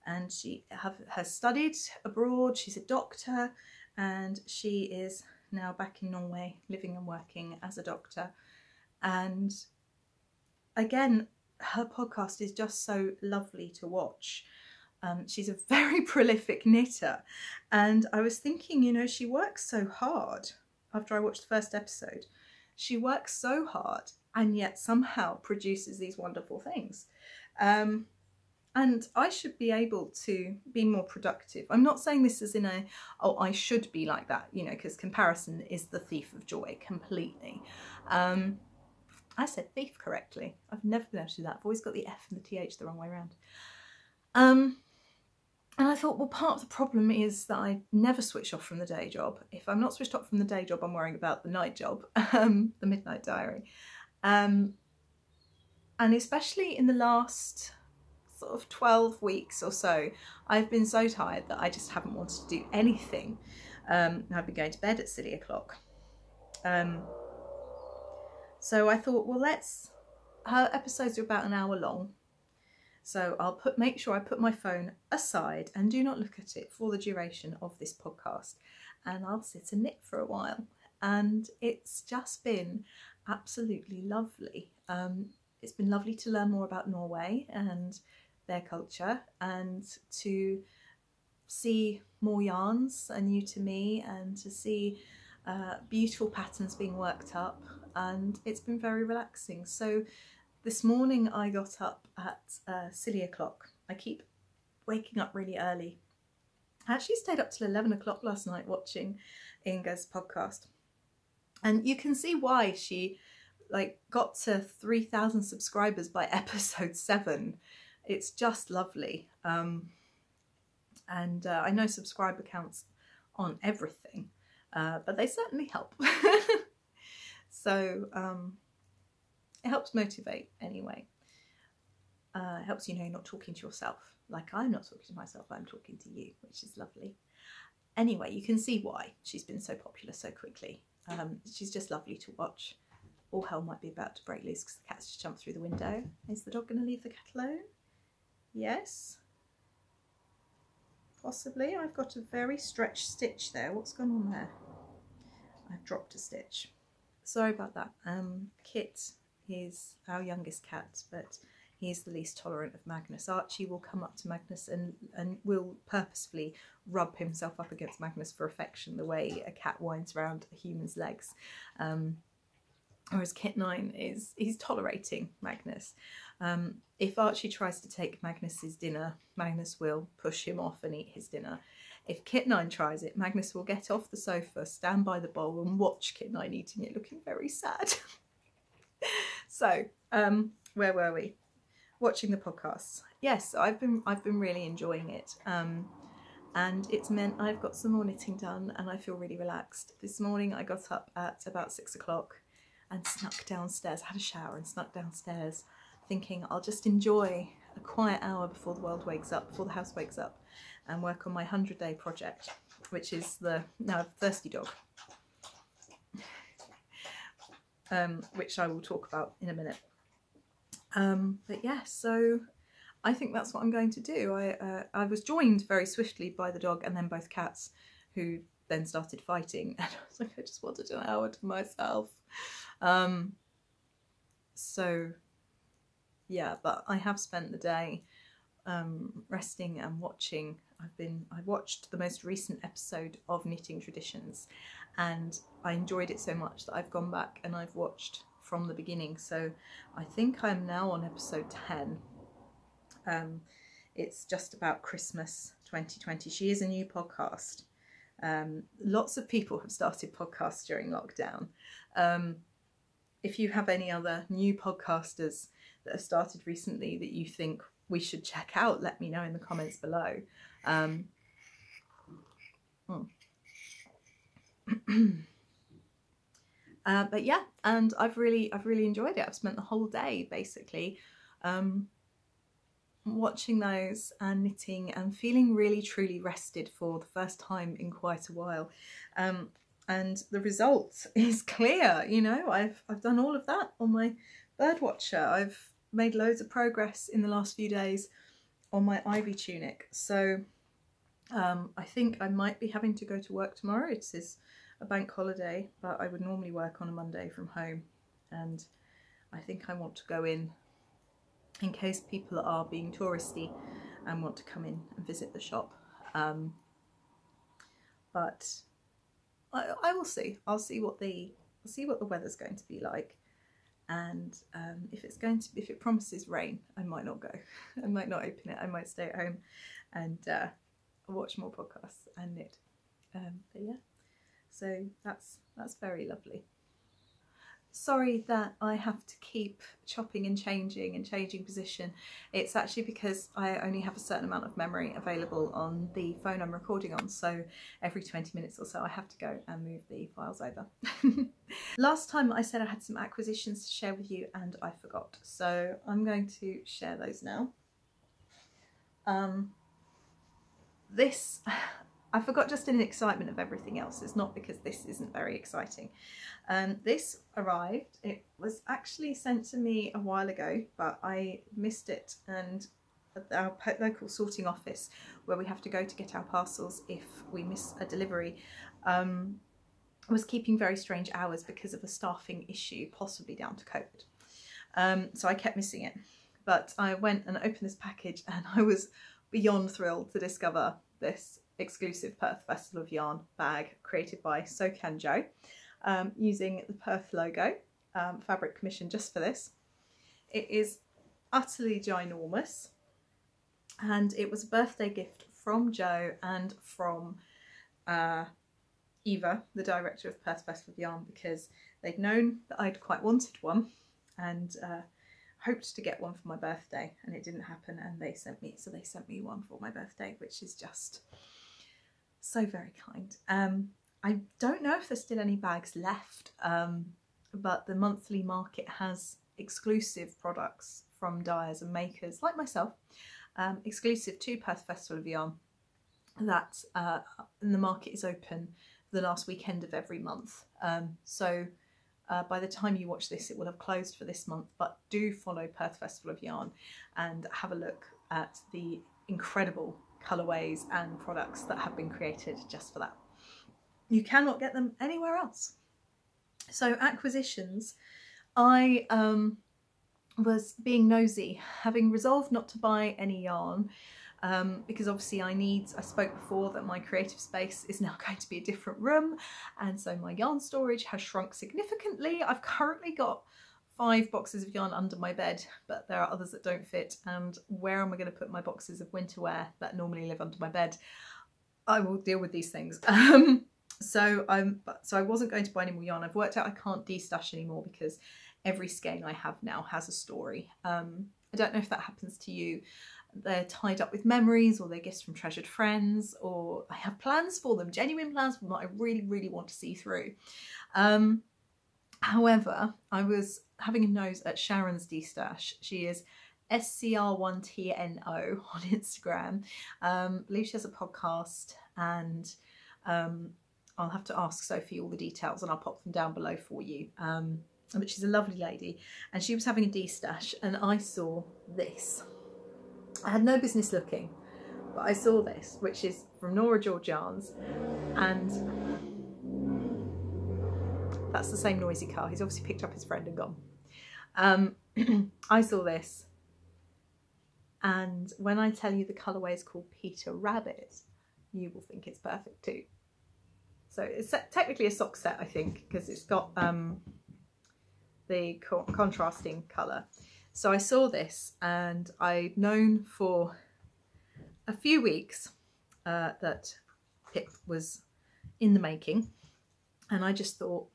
and she has studied abroad. She's a doctor, and she is now back in Norway, living and working as a doctor. And again, her podcast is just so lovely to watch. She's a very prolific knitter, and I was thinking, you know, she works so hard. After I watched the first episode, she works so hard and yet somehow produces these wonderful things. And I should be able to be more productive. I'm not saying this as in a, oh, I should be like that, you know, because comparison is the thief of joy completely. I said thief correctly. I've never been able to do that. I've always got the F and the TH the wrong way around. And I thought, well, part of the problem is that I never switch off from the day job. If I'm not switched off from the day job, I'm worrying about the night job, the Midnight Dyery. And especially in the last sort of 12 weeks or so, I've been so tired that I just haven't wanted to do anything. I've been going to bed at silly o'clock. So I thought, well, her episodes are about an hour long. So I'll make sure I put my phone aside and do not look at it for the duration of this podcast. And I'll sit and knit for a while. And it's just been absolutely lovely. It's been lovely to learn more about Norway and their culture, and to see more yarns are new to me, and to see beautiful patterns being worked up, and it's been very relaxing. So this morning I got up at silly o'clock. I keep waking up really early. I actually stayed up till 11 o'clock last night watching Inga's podcast, and you can see why she got to 3,000 subscribers by episode 7. It's just lovely. And I know subscriber counts on everything, but they certainly help. So it helps motivate anyway. It helps you know you're not talking to yourself. Like I'm not talking to myself, I'm talking to you, which is lovely. Anyway, you can see why she's been so popular so quickly. She's just lovely to watch. All hell might be about to break loose because the cat's just jumped through the window. Is the dog going to leave the cat alone? Yes. Possibly. I've got a very stretched stitch there. What's going on there? I've dropped a stitch. Sorry about that. Kit is our youngest cat, but he's the least tolerant of Magnus. Archie will come up to Magnus and will purposefully rub himself up against Magnus for affection, the way a cat winds around a human's legs. Whereas Kit 9 he's tolerating Magnus. If Archie tries to take Magnus's dinner, Magnus will push him off and eat his dinner. If Kit 9 tries it, Magnus will get off the sofa, stand by the bowl and watch Kit 9 eating it, looking very sad. So, where were we? Watching the podcasts. Yes, I've been really enjoying it. And it's meant I've got some more knitting done and I feel really relaxed. This morning I got up at about 6 o'clock and snuck downstairs. I had a shower and snuck downstairs thinking I'll just enjoy a quiet hour before the world wakes up, before the house wakes up, and work on my 100-day project, which is the now thirsty dog, which I will talk about in a minute. But yeah, so I think that's what I'm going to do. I was joined very swiftly by the dog and then both cats, who then started fighting, and I was like, I just wanted an hour to myself. So yeah, but I have spent the day resting and watching. I watched the most recent episode of Knitting Traditions and I enjoyed it so much that I've gone back and I've watched from the beginning. So I think I'm now on episode 10. It's just about Christmas 2020. She is a new podcast. Lots of people have started podcasts during lockdown. If you have any other new podcasters that have started recently that you think we should check out, let me know in the comments below. But yeah, and I've really enjoyed it. I've spent the whole day basically watching those and knitting and feeling really truly rested for the first time in quite a while. And the result is clear. You know, I've done all of that on my Birdwatcher. I've made loads of progress in the last few days on my Ivy tunic. So I think I might be having to go to work tomorrow. It is a bank holiday, but I would normally work on a Monday from home. And I think I want to go in case people are being touristy and want to come in and visit the shop. But I will see. I'll see what the weather's going to be like. and if it promises rain, I might not go. I might not open it. I might stay at home and watch more podcasts and knit. But yeah, so that's very lovely. Sorry that I have to keep chopping and changing position. It's actually because I only have a certain amount of memory available on the phone I'm recording on, so every 20 minutes or so I have to go and move the files over. Last time I said I had some acquisitions to share with you and I forgot, so I'm going to share those now. This I forgot just in the excitement of everything else. It's not because this isn't very exciting. This arrived. It was actually sent to me a while ago, but I missed it, and our local sorting office, where we have to go to get our parcels if we miss a delivery, was keeping very strange hours because of a staffing issue, possibly down to COVID. So I kept missing it. But I went and opened this package and I was beyond thrilled to discover this exclusive Perth Festival of Yarn bag created by Sokan Joe, using the Perth logo, fabric commission just for this. It is utterly ginormous, and it was a birthday gift from Joe and from Eva, the director of Perth Festival of Yarn, because they'd known that I'd quite wanted one and hoped to get one for my birthday, and it didn't happen, and they sent me one for my birthday, which is just so very kind. I don't know if there's still any bags left, but the monthly market has exclusive products from dyers and makers like myself, exclusive to Perth Festival of Yarn, that and the market is open the last weekend of every month. So by the time you watch this, it will have closed for this month, but do follow Perth Festival of Yarn and have a look at the incredible colourways and products that have been created just for that. You cannot get them anywhere else. So acquisitions, I was being nosy, having resolved not to buy any yarn, because obviously I spoke before that my creative space is now going to be a different room, and so my yarn storage has shrunk significantly. I've currently got 5 boxes of yarn under my bed, but there are others that don't fit, and where am I going to put my boxes of winter wear that normally live under my bed? I will deal with these things. So I wasn't going to buy any more yarn. I've worked out I can't de-stash anymore because every skein I have now has a story. I don't know if that happens to you. They're tied up with memories, or they're gifts from treasured friends, or I have plans for them, genuine plans for them that I really, really want to see through. However, I was having a nose at Sharon's de-stash. She is SCR1TNO on Instagram. I believe she has a podcast, and I'll have to ask Sophie all the details and I'll pop them down below for you. But she's a lovely lady, and she was having a de-stash, and I saw this. I had no business looking, but I saw this, which is from Nora George Yarns, and that's the same noisy car. He's obviously picked up his friend and gone. I saw this, and when I tell you the colourway is called Peter Rabbit, you will think it's perfect too. So it's technically a sock set, I think, because it's got the contrasting colour. So I saw this, and I'd known for a few weeks that Pip was in the making, and I just thought,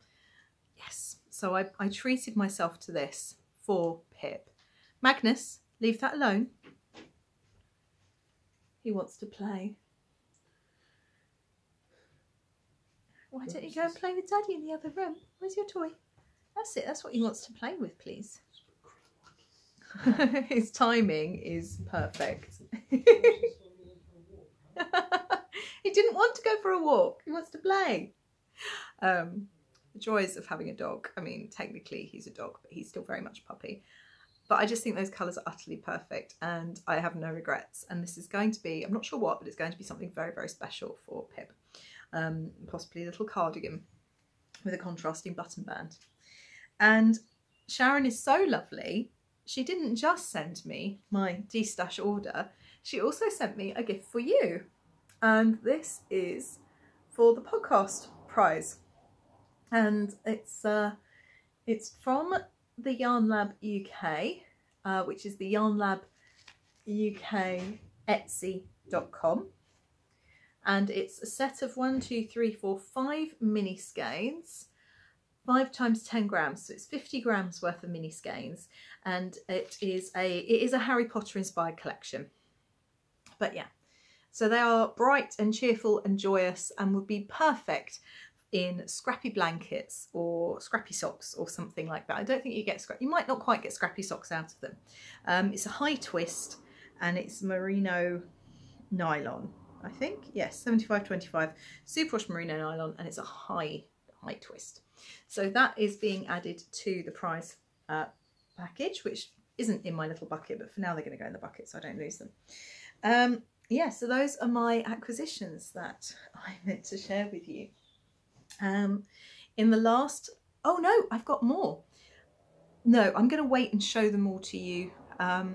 yes. So I treated myself to this for Pip. Magnus, leave that alone. He wants to play. Why don't you go and play with Daddy in the other room? Where's your toy? That's it, that's what he wants to play with, please. His timing is perfect. He didn't want to go for a walk, he wants to play. The joys of having a dog. I mean, technically he's a dog, but he's still very much a puppy. But I just think those colours are utterly perfect, and I have no regrets. And this is going to be, I'm not sure what, but it's going to be something very, very special for Pip. Possibly a little cardigan with a contrasting button band. And Sharon is so lovely. She didn't just send me my de-stash order, she also sent me a gift for you. And this is for the podcast prize. And it's from the Yarn Lab UK, which is the Yarn Lab UK Etsy.com, and it's a set of 1, 2, 3, 4, 5 mini skeins, 5 times 10 grams, so it's 50 grams worth of mini skeins, and it is a Harry Potter inspired collection. But yeah, so they are bright and cheerful and joyous and would be perfect in scrappy blankets or scrappy socks or something like that. I don't think you might not quite get scrappy socks out of them. It's a high twist and it's merino nylon, I think. Yes, 75-25 superwash merino nylon, and it's a high twist. So that is being added to the prize package, which isn't in my little bucket, but for now they're going to go in the bucket so I don't lose them. Yeah, so those are my acquisitions that I meant to share with you. In the last, oh no, I've got more. No, I'm going to wait and show them all to you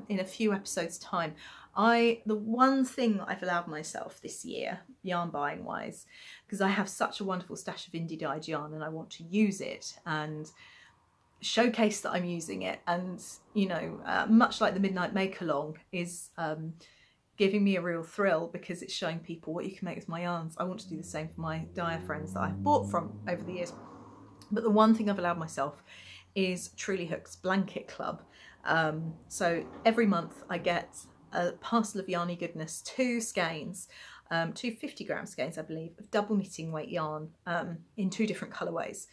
in a few episodes time. The one thing that I've allowed myself this year, yarn buying wise, because I have such a wonderful stash of indie dyed yarn and I want to use it and showcase that I'm using it, and you know, much like the Midnight Make Along is giving me a real thrill because it's showing people what you can make with my yarns. I want to do the same for my dyer friends that I've bought from over the years. But the one thing I've allowed myself is Truly Hook's Blanket Club. So every month I get a parcel of yarny goodness, 2 skeins, 2 50-gram skeins I believe, of double knitting weight yarn in 2 different colourways.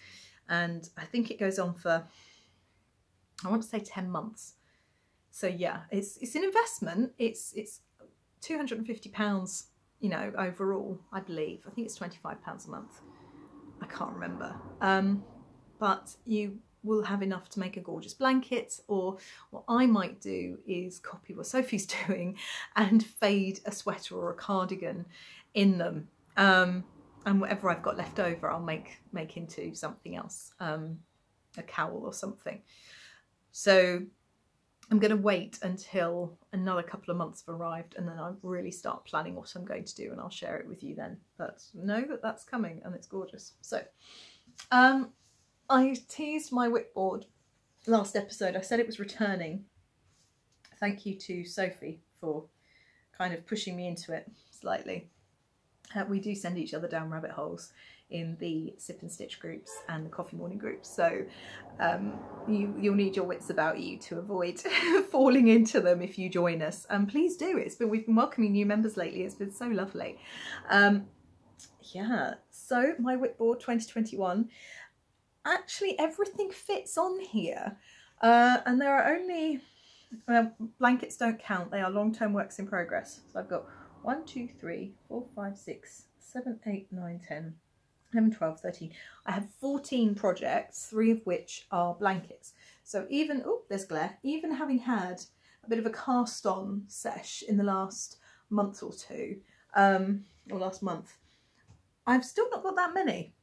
And I think it goes on for, I want to say 10 months. So yeah, it's an investment. It's £250, you know, overall, I believe. I think it's £25 a month. I can't remember. But you will have enough to make a gorgeous blanket, or what I might do is copy what Sophie's doing and fade a sweater or a cardigan in them. And whatever I've got left over, I'll make into something else, a cowl or something. So I'm going to wait until another couple of months have arrived and then I'll really start planning what I'm going to do, and I'll share it with you then. But know that that's coming and it's gorgeous. So I teased my whipboard last episode. I said it was returning. Thank you to Sophie for kind of pushing me into it slightly. We do send each other down rabbit holes in the Sip and Stitch groups and the Coffee Morning groups, so you'll need your wits about you to avoid falling into them if you join us. And please do. We've been welcoming new members lately. It's been so lovely. Yeah, so my whipboard 2021. Actually, everything fits on here, and there are only blankets don't count. They are long-term works in progress. So I've got 1, 2, 3, 4, 5, 6, 7, 8, 9, 10, 11, 12, 13. I have 14 projects, 3 of which are blankets. So even, oh, there's glare, even having had a bit of a cast on sesh in the last month or two, or last month, I've still not got that many.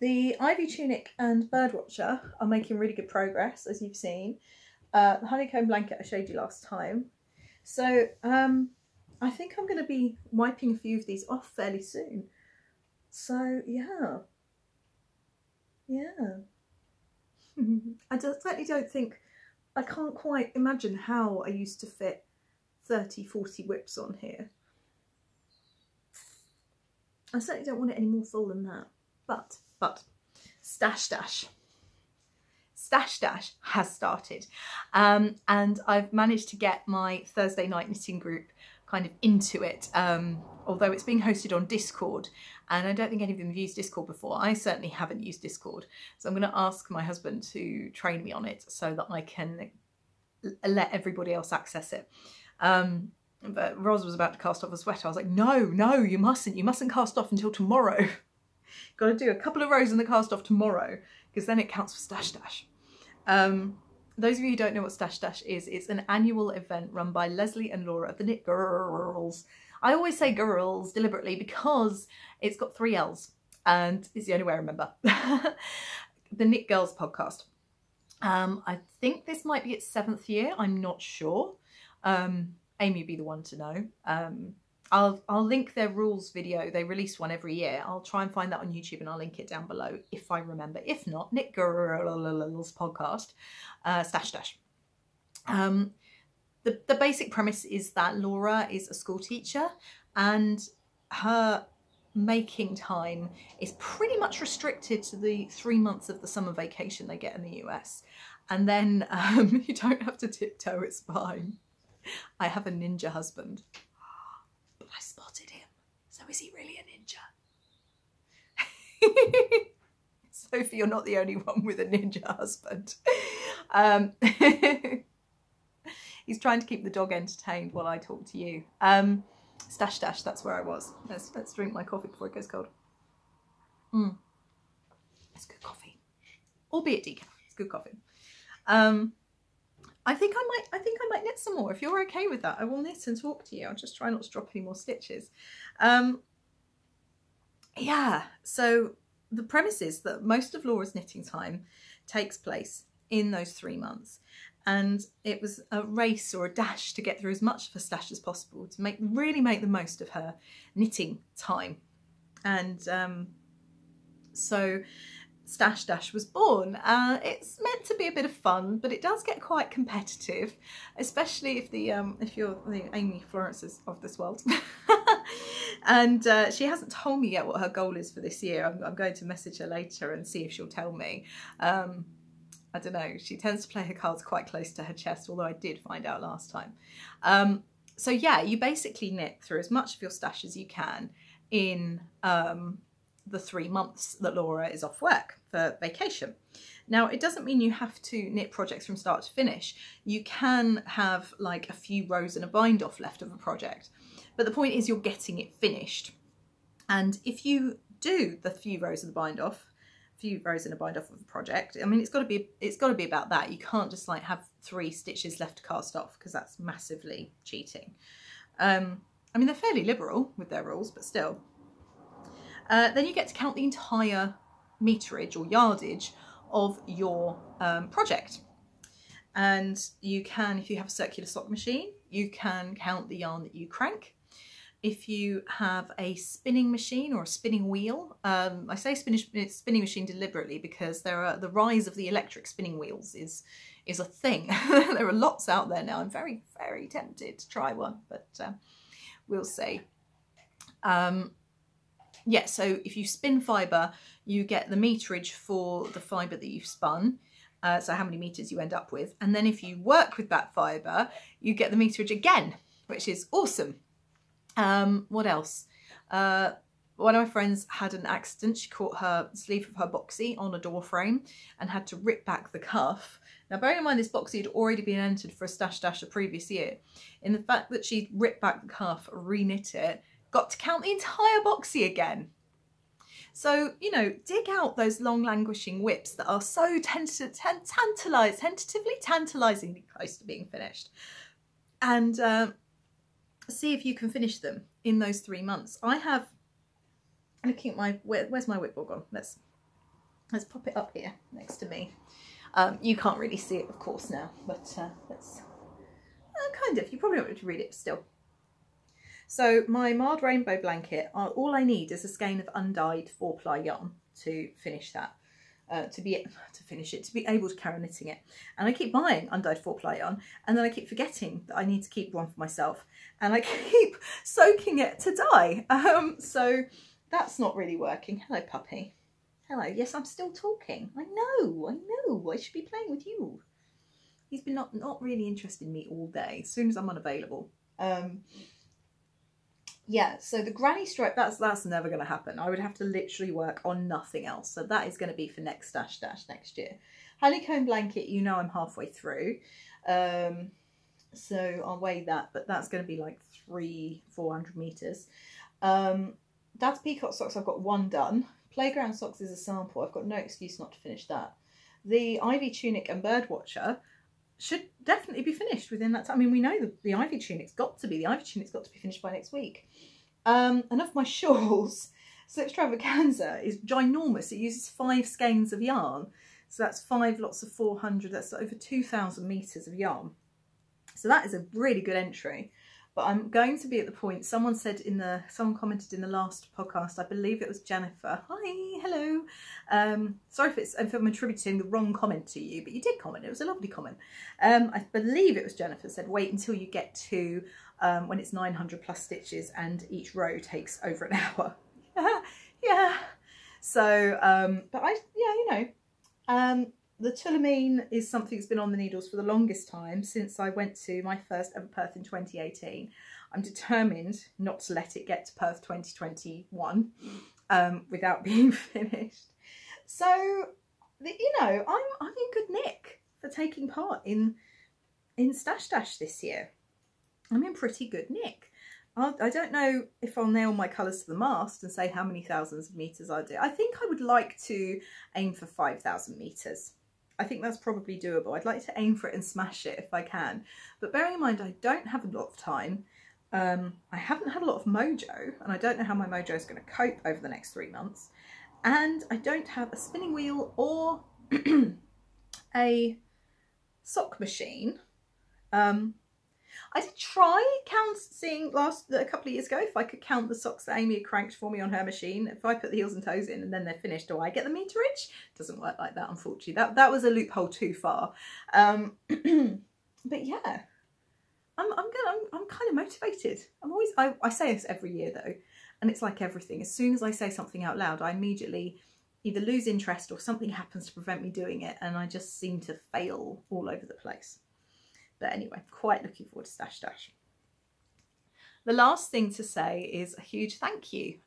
The Ivy Tunic and Birdwatcher are making really good progress, as you've seen. The honeycomb blanket I showed you last time. So I think I'm going to be wiping a few of these off fairly soon. So yeah. I certainly don't think, I can't quite imagine how I used to fit 30, 40 whips on here. I certainly don't want it any more full than that. But Stash Dash has started, and I've managed to get my Thursday night knitting group kind of into it, although it's being hosted on Discord, and I don't think any of them have used Discord before. I certainly haven't used Discord, so I'm going to ask my husband to train me on it so that I can let everybody else access it. But Ros was about to cast off a sweater. I was like, no, you mustn't cast off until tomorrow. Got to do a couple of rows in the cast off tomorrow, because then it counts for Stash Dash. Those of you who don't know what Stash Dash is, it's an annual event run by Leslie and Laura of the Knit Girls. I always say girls deliberately because it's got 3 L's and it's the only way I remember. The Knit Girls podcast. I think this might be its 7th year. I'm not sure. Amy would be the one to know. I'll link their rules video. They release one every year. I'll try and find that on YouTube and I'll link it down below if I remember. If not, Knit Girls podcast, // The basic premise is that Laura is a school teacher and her making time is pretty much restricted to the 3 months of the summer vacation they get in the US. And then you don't have to tiptoe, it's fine. I have a ninja husband. But I spotted him. So is he really a ninja? Sophie, you're not the only one with a ninja husband. He's trying to keep the dog entertained while I talk to you. // that's where I was. Let's drink my coffee before it goes cold. It's good coffee. Albeit decaf. It's good coffee. I think I might knit some more. If you're okay with that, I will knit and talk to you. I'll just try not to drop any more stitches. Yeah, so the premise is that most of Laura's knitting time takes place in those 3 months. And it was a race or a dash to get through as much of her stash as possible to really make the most of her knitting time. And so // was born. It's meant to be a bit of fun, but it does get quite competitive, especially if you're the Amy Florences of this world. And she hasn't told me yet what her goal is for this year. I'm going to message her later and see if she'll tell me. I don't know, she tends to play her cards quite close to her chest, although I did find out last time. So yeah, you basically knit through as much of your stash as you can in the 3 months that Laura is off work for vacation. Now, it doesn't mean you have to knit projects from start to finish. You can have like a few rows and a bind off left of a project, but the point is you're getting it finished. And if you do the few rows of the bind off, of a project, I mean, it's got to be about that. You can't just like have 3 stitches left to cast off, because that's massively cheating. I mean, they're fairly liberal with their rules, but still. Then you get to count the entire meterage or yardage of your project. And you can, if you have a circular sock machine, you can count the yarn that you crank. If you have a spinning machine or a spinning wheel, I say spinning machine deliberately because the rise of the electric spinning wheels is a thing. There are lots out there now. I'm very, very tempted to try one, but we'll see. Yeah, so if you spin fibre, you get the meterage for the fibre that you've spun, so how many meters you end up with. And then if you work with that fibre, you get the meterage again, which is awesome. What else? One of my friends had an accident. She caught her sleeve of her boxy on a door frame and had to rip back the cuff. Now, bearing in mind this boxy had already been entered for a // a previous year, in the fact that she ripped back the cuff, re-knit it, got to count the entire boxy again. So, you know, dig out those long languishing whips that are so tentatively tantalisingly close to being finished, and see if you can finish them in those 3 months. I have, looking at my, where's my whip board gone? Let's pop it up here next to me. You can't really see it, of course, now, but let's kind of, you probably don't want to read it still. So my marred rainbow blanket, all I need is a skein of undyed 4-ply yarn to finish that, to be able to carry on knitting it. And I keep buying undyed 4-ply yarn, and then I keep forgetting that I need to keep one for myself, and I keep soaking it to dye. So that's not really working. Hello, puppy. Hello. Yes, I'm still talking. I know. I should be playing with you. He's been not really interested in me all day. As soon as I'm unavailable. Yeah, so the granny stripe, that's never going to happen. I would have to literally work on nothing else. So that is going to be for next // next year. Honeycomb blanket, you know I'm halfway through. So I'll weigh that, but that's going to be like 300-400 meters. Dad's peacock socks, I've got 1 done. Playground socks is a sample. I've got no excuse not to finish that. The Ivy tunic and Birdwatcher should definitely be finished within that time. I mean, we know the Ivy tunic's got to be finished by next week. And of my shawls, Slip Extravaganza is ginormous. It uses 5 skeins of yarn. So that's 5 lots of 400, that's over 2,000 meters of yarn. So that is a really good entry. But I'm going to be at the point, someone commented in the last podcast, I believe it was Jennifer. Hi, hello. Sorry if I'm attributing the wrong comment to you, but you did comment. It was a lovely comment. I believe it was Jennifer said, wait until you get to when it's 900 plus stitches and each row takes over an hour. Yeah. So, but the Tulamine is something that's been on the needles for the longest time, since I went to my first ever Perth in 2018. I'm determined not to let it get to Perth 2021 without being finished. So, I'm in good nick for taking part in Stash Dash this year. I'm in pretty good nick. I don't know if I'll nail my colours to the mast and say how many thousands of metres I do. I think I would like to aim for 5,000 metres. I think that's probably doable. I'd like to aim for it and smash it if I can. But bearing in mind I don't have a lot of time, I haven't had a lot of mojo, and I don't know how my mojo is going to cope over the next 3 months. And I don't have a spinning wheel or a sock machine. I did try seeing a couple of years ago if I could count the socks that Amy had cranked for me on her machine. If I put the heels and toes in and then they're finished, do I get the meterage? Doesn't work like that, unfortunately. That was a loophole too far. But yeah, I'm kind of motivated. I say this every year though, and it's like everything. As soon as I say something out loud, I immediately either lose interest or something happens to prevent me doing it, and I just seem to fail all over the place. But anyway, quite looking forward to Stash Dash. The last thing to say is a huge thank you.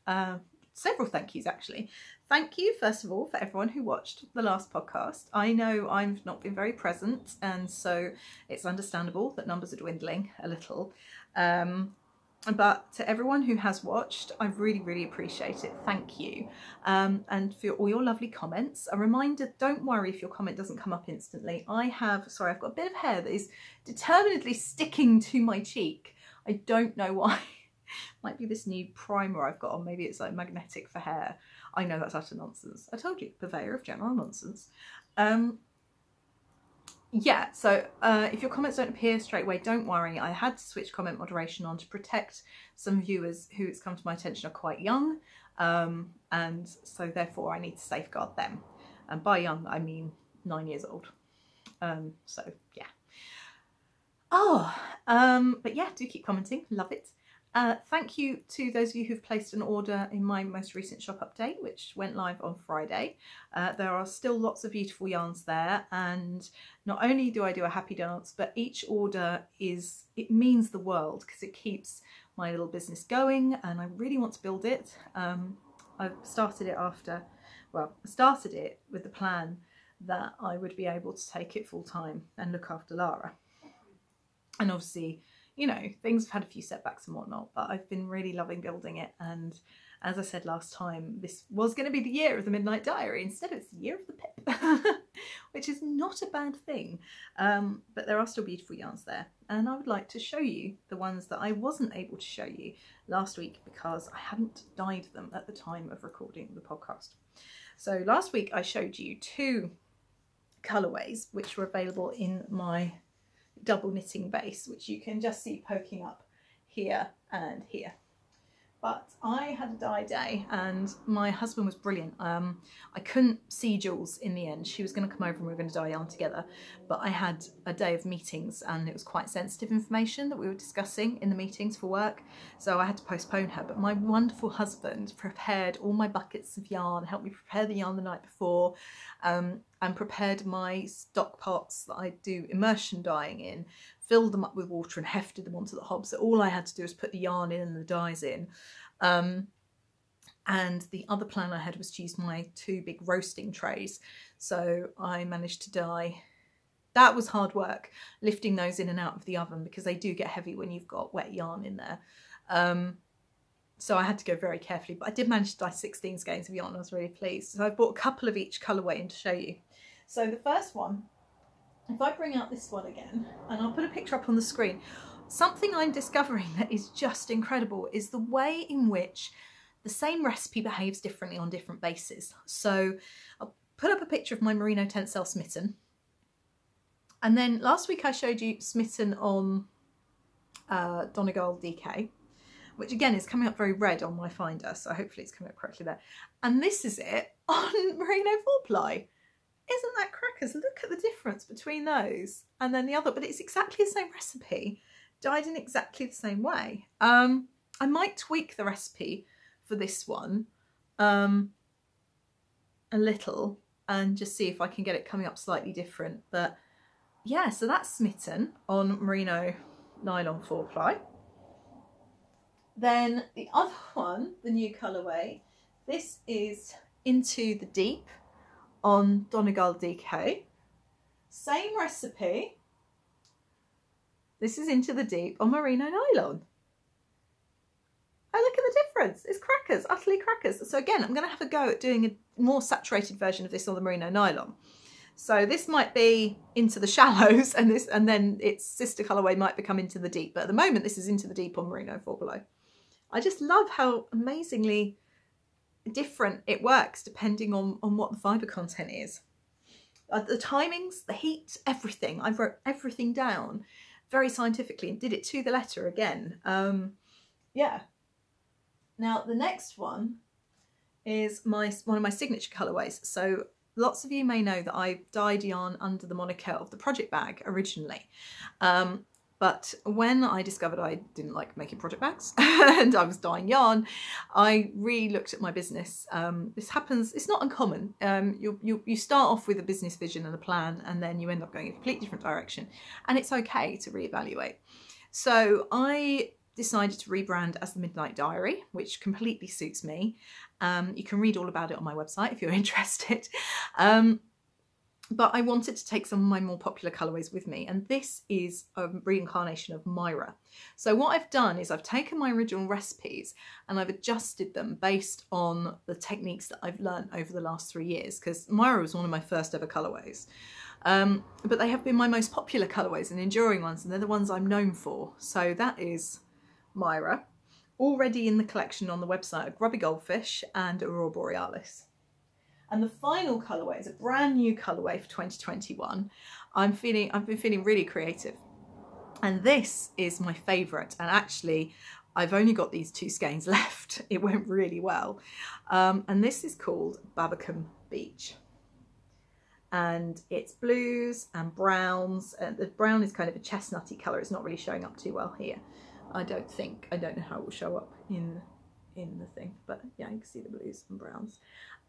Several thank yous actually. Thank you first of all for everyone who watched the last podcast. I know I've not been very present, and so it's understandable that numbers are dwindling a little. But to everyone who has watched, I really, really appreciate it. Thank you. And for all your lovely comments. A reminder, don't worry if your comment doesn't come up instantly. I've got a bit of hair that is determinedly sticking to my cheek. I don't know why. Might be this new primer I've got on. Maybe it's like magnetic for hair. I know that's utter nonsense. I told you, purveyor of general nonsense. Yeah, so if your comments don't appear straight away, don't worry. I had to switch comment moderation on to protect some viewers who, it's come to my attention, are quite young. And so therefore I need to safeguard them. And by young, I mean 9 years old. So yeah. But yeah, do keep commenting. Love it. Thank you to those of you who've placed an order in my most recent shop update, which went live on Friday. There are still lots of beautiful yarns there, and not only do I do a happy dance, but each order it means the world, because it keeps my little business going, and I really want to build it. I've started it I started it with the plan that I would be able to take it full time and look after Lara. And obviously, you know, things have had a few setbacks and whatnot, but I've been really loving building it. And as I said last time, this was going to be the year of the Midnight Dyery. Instead, it's the year of the pip, which is not a bad thing. But there are still beautiful yarns there. And I would like to show you the ones that I wasn't able to show you last week because I hadn't dyed them at the time of recording the podcast. So last week I showed you 2 colourways which were available in my double knitting base, which you can just see poking up here and here. But I had a dye day and my husband was brilliant. I couldn't see Jules in the end. She was going to come over and we were going to dye yarn together, but I had a day of meetings and it was quite sensitive information that we were discussing in the meetings for work, so I had to postpone her. But my wonderful husband prepared all my buckets of yarn, helped me prepare the yarn the night before, and prepared my stock pots that I do immersion dyeing in, filled them up with water and hefted them onto the hob. So all I had to do was put the yarn in and the dyes in. And the other plan I had was to use my 2 big roasting trays. So I managed to dye. That was hard work, lifting those in and out of the oven, because they do get heavy when you've got wet yarn in there. So I had to go very carefully, but I did manage to dye 16 skeins of yarn. I was really pleased. So I bought a couple of each colourway in to show you. So the first one, if I bring out this one again, and I'll put a picture up on the screen, something I'm discovering that is just incredible is the way in which the same recipe behaves differently on different bases. So I'll put up a picture of my Merino Tencel smitten. And then last week I showed you smitten on Donegal DK, which again is coming up very red on my finder, so hopefully it's coming up correctly there. And this is it on Merino 4-ply. Isn't that crackers? Look at the difference between those and then the other, but it's exactly the same recipe, dyed in exactly the same way. I might tweak the recipe for this one a little and just see if I can get it coming up slightly different. But yeah, so that's Smitten on Merino nylon 4-ply. Then the other one, the new colourway, this is Into the Deep on Donegal DK. Same recipe. This is Into the Deep on Merino nylon. Oh, look at the difference. It's crackers, utterly crackers. So again, I'm going to have a go at doing a more saturated version of this on the Merino nylon. So this might be Into the Shallows, and then its sister colourway might become Into the Deep. But at the moment, this is Into the Deep on Merino 4-ply. I just love how amazingly different it works depending on what the fibre content is. The timings, the heat, everything. I wrote everything down very scientifically and did it to the letter again. Yeah. Now the next one is one of my signature colourways. So lots of you may know that I dyed yarn under the moniker of the project bag originally. But when I discovered I didn't like making project bags and I was dyeing yarn, I re-looked at my business. This happens, it's not uncommon. You start off with a business vision and a plan, and then you end up going in a completely different direction. And it's okay to reevaluate. So I decided to rebrand as the Midnight Dyery, which completely suits me. You can read all about it on my website if you're interested. But I wanted to take some of my more popular colourways with me, and this is a reincarnation of Myra. So what I've done is I've taken my original recipes and I've adjusted them based on the techniques that I've learned over the last 3 years, because Myra was one of my first ever colourways. But they have been my most popular colourways and enduring ones, and they're the ones I'm known for. So that is Myra, already in the collection on the website, a Grubby Goldfish and Aurora Borealis. And the final colourway is a brand new colourway for 2021. I've been feeling really creative. And this is my favourite. And actually, I've only got these 2 skeins left. It went really well. And this is called Babacom Beach. And it's blues and browns. The brown is kind of a chestnutty colour. It's not really showing up too well here. I don't know how it will show up in the thing. But yeah, you can see the blues and browns.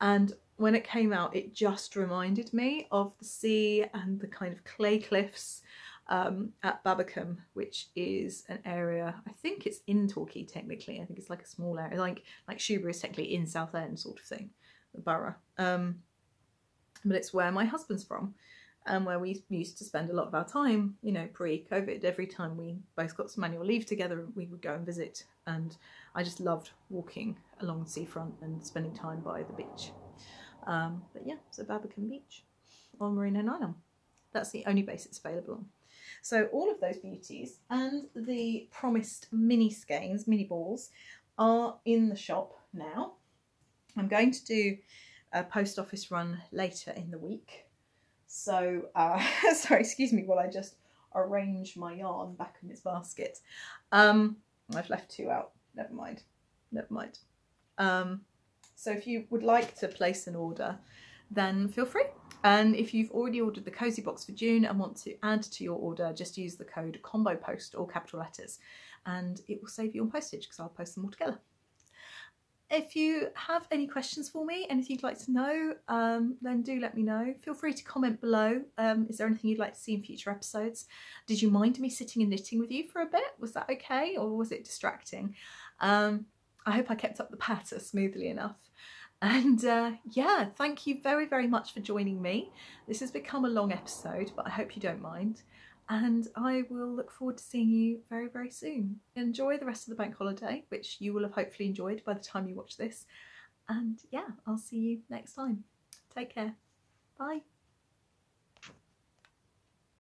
And when it came out, it just reminded me of the sea and the kind of clay cliffs at Babacom, which is an area, I think it's in Torquay technically. I think it's like a small area, like Shoebury is technically in Southend sort of thing, the borough. But it's where my husband's from, and where we used to spend a lot of our time, you know, pre-COVID. Every time we both got some annual leave together, we would go and visit, and I just loved walking along the seafront and spending time by the beach. But yeah, so Babacom Beach on Merino nylon. That's the only base it's available on. So all of those beauties and the promised mini skeins, mini balls, are in the shop now. I'm going to do a post office run later in the week. So, sorry, excuse me while I just arrange my yarn back in its basket. I've left 2 out, never mind. So if you would like to place an order, then feel free. And if you've already ordered the Cozy Box for June and want to add to your order, just use the code COMBOPOST, all capital letters, and it will save you on postage because I'll post them all together. If you have any questions for me, anything you'd like to know, then do let me know. Feel free to comment below. Is there anything you'd like to see in future episodes? Did you mind me sitting and knitting with you for a bit? Was that okay, or was it distracting? I hope I kept up the patter smoothly enough. And yeah, thank you very, very much for joining me. This has become a long episode, but I hope you don't mind. And I will look forward to seeing you very, very soon. Enjoy the rest of the bank holiday, which you will have hopefully enjoyed by the time you watch this. And yeah, I'll see you next time. Take care. Bye.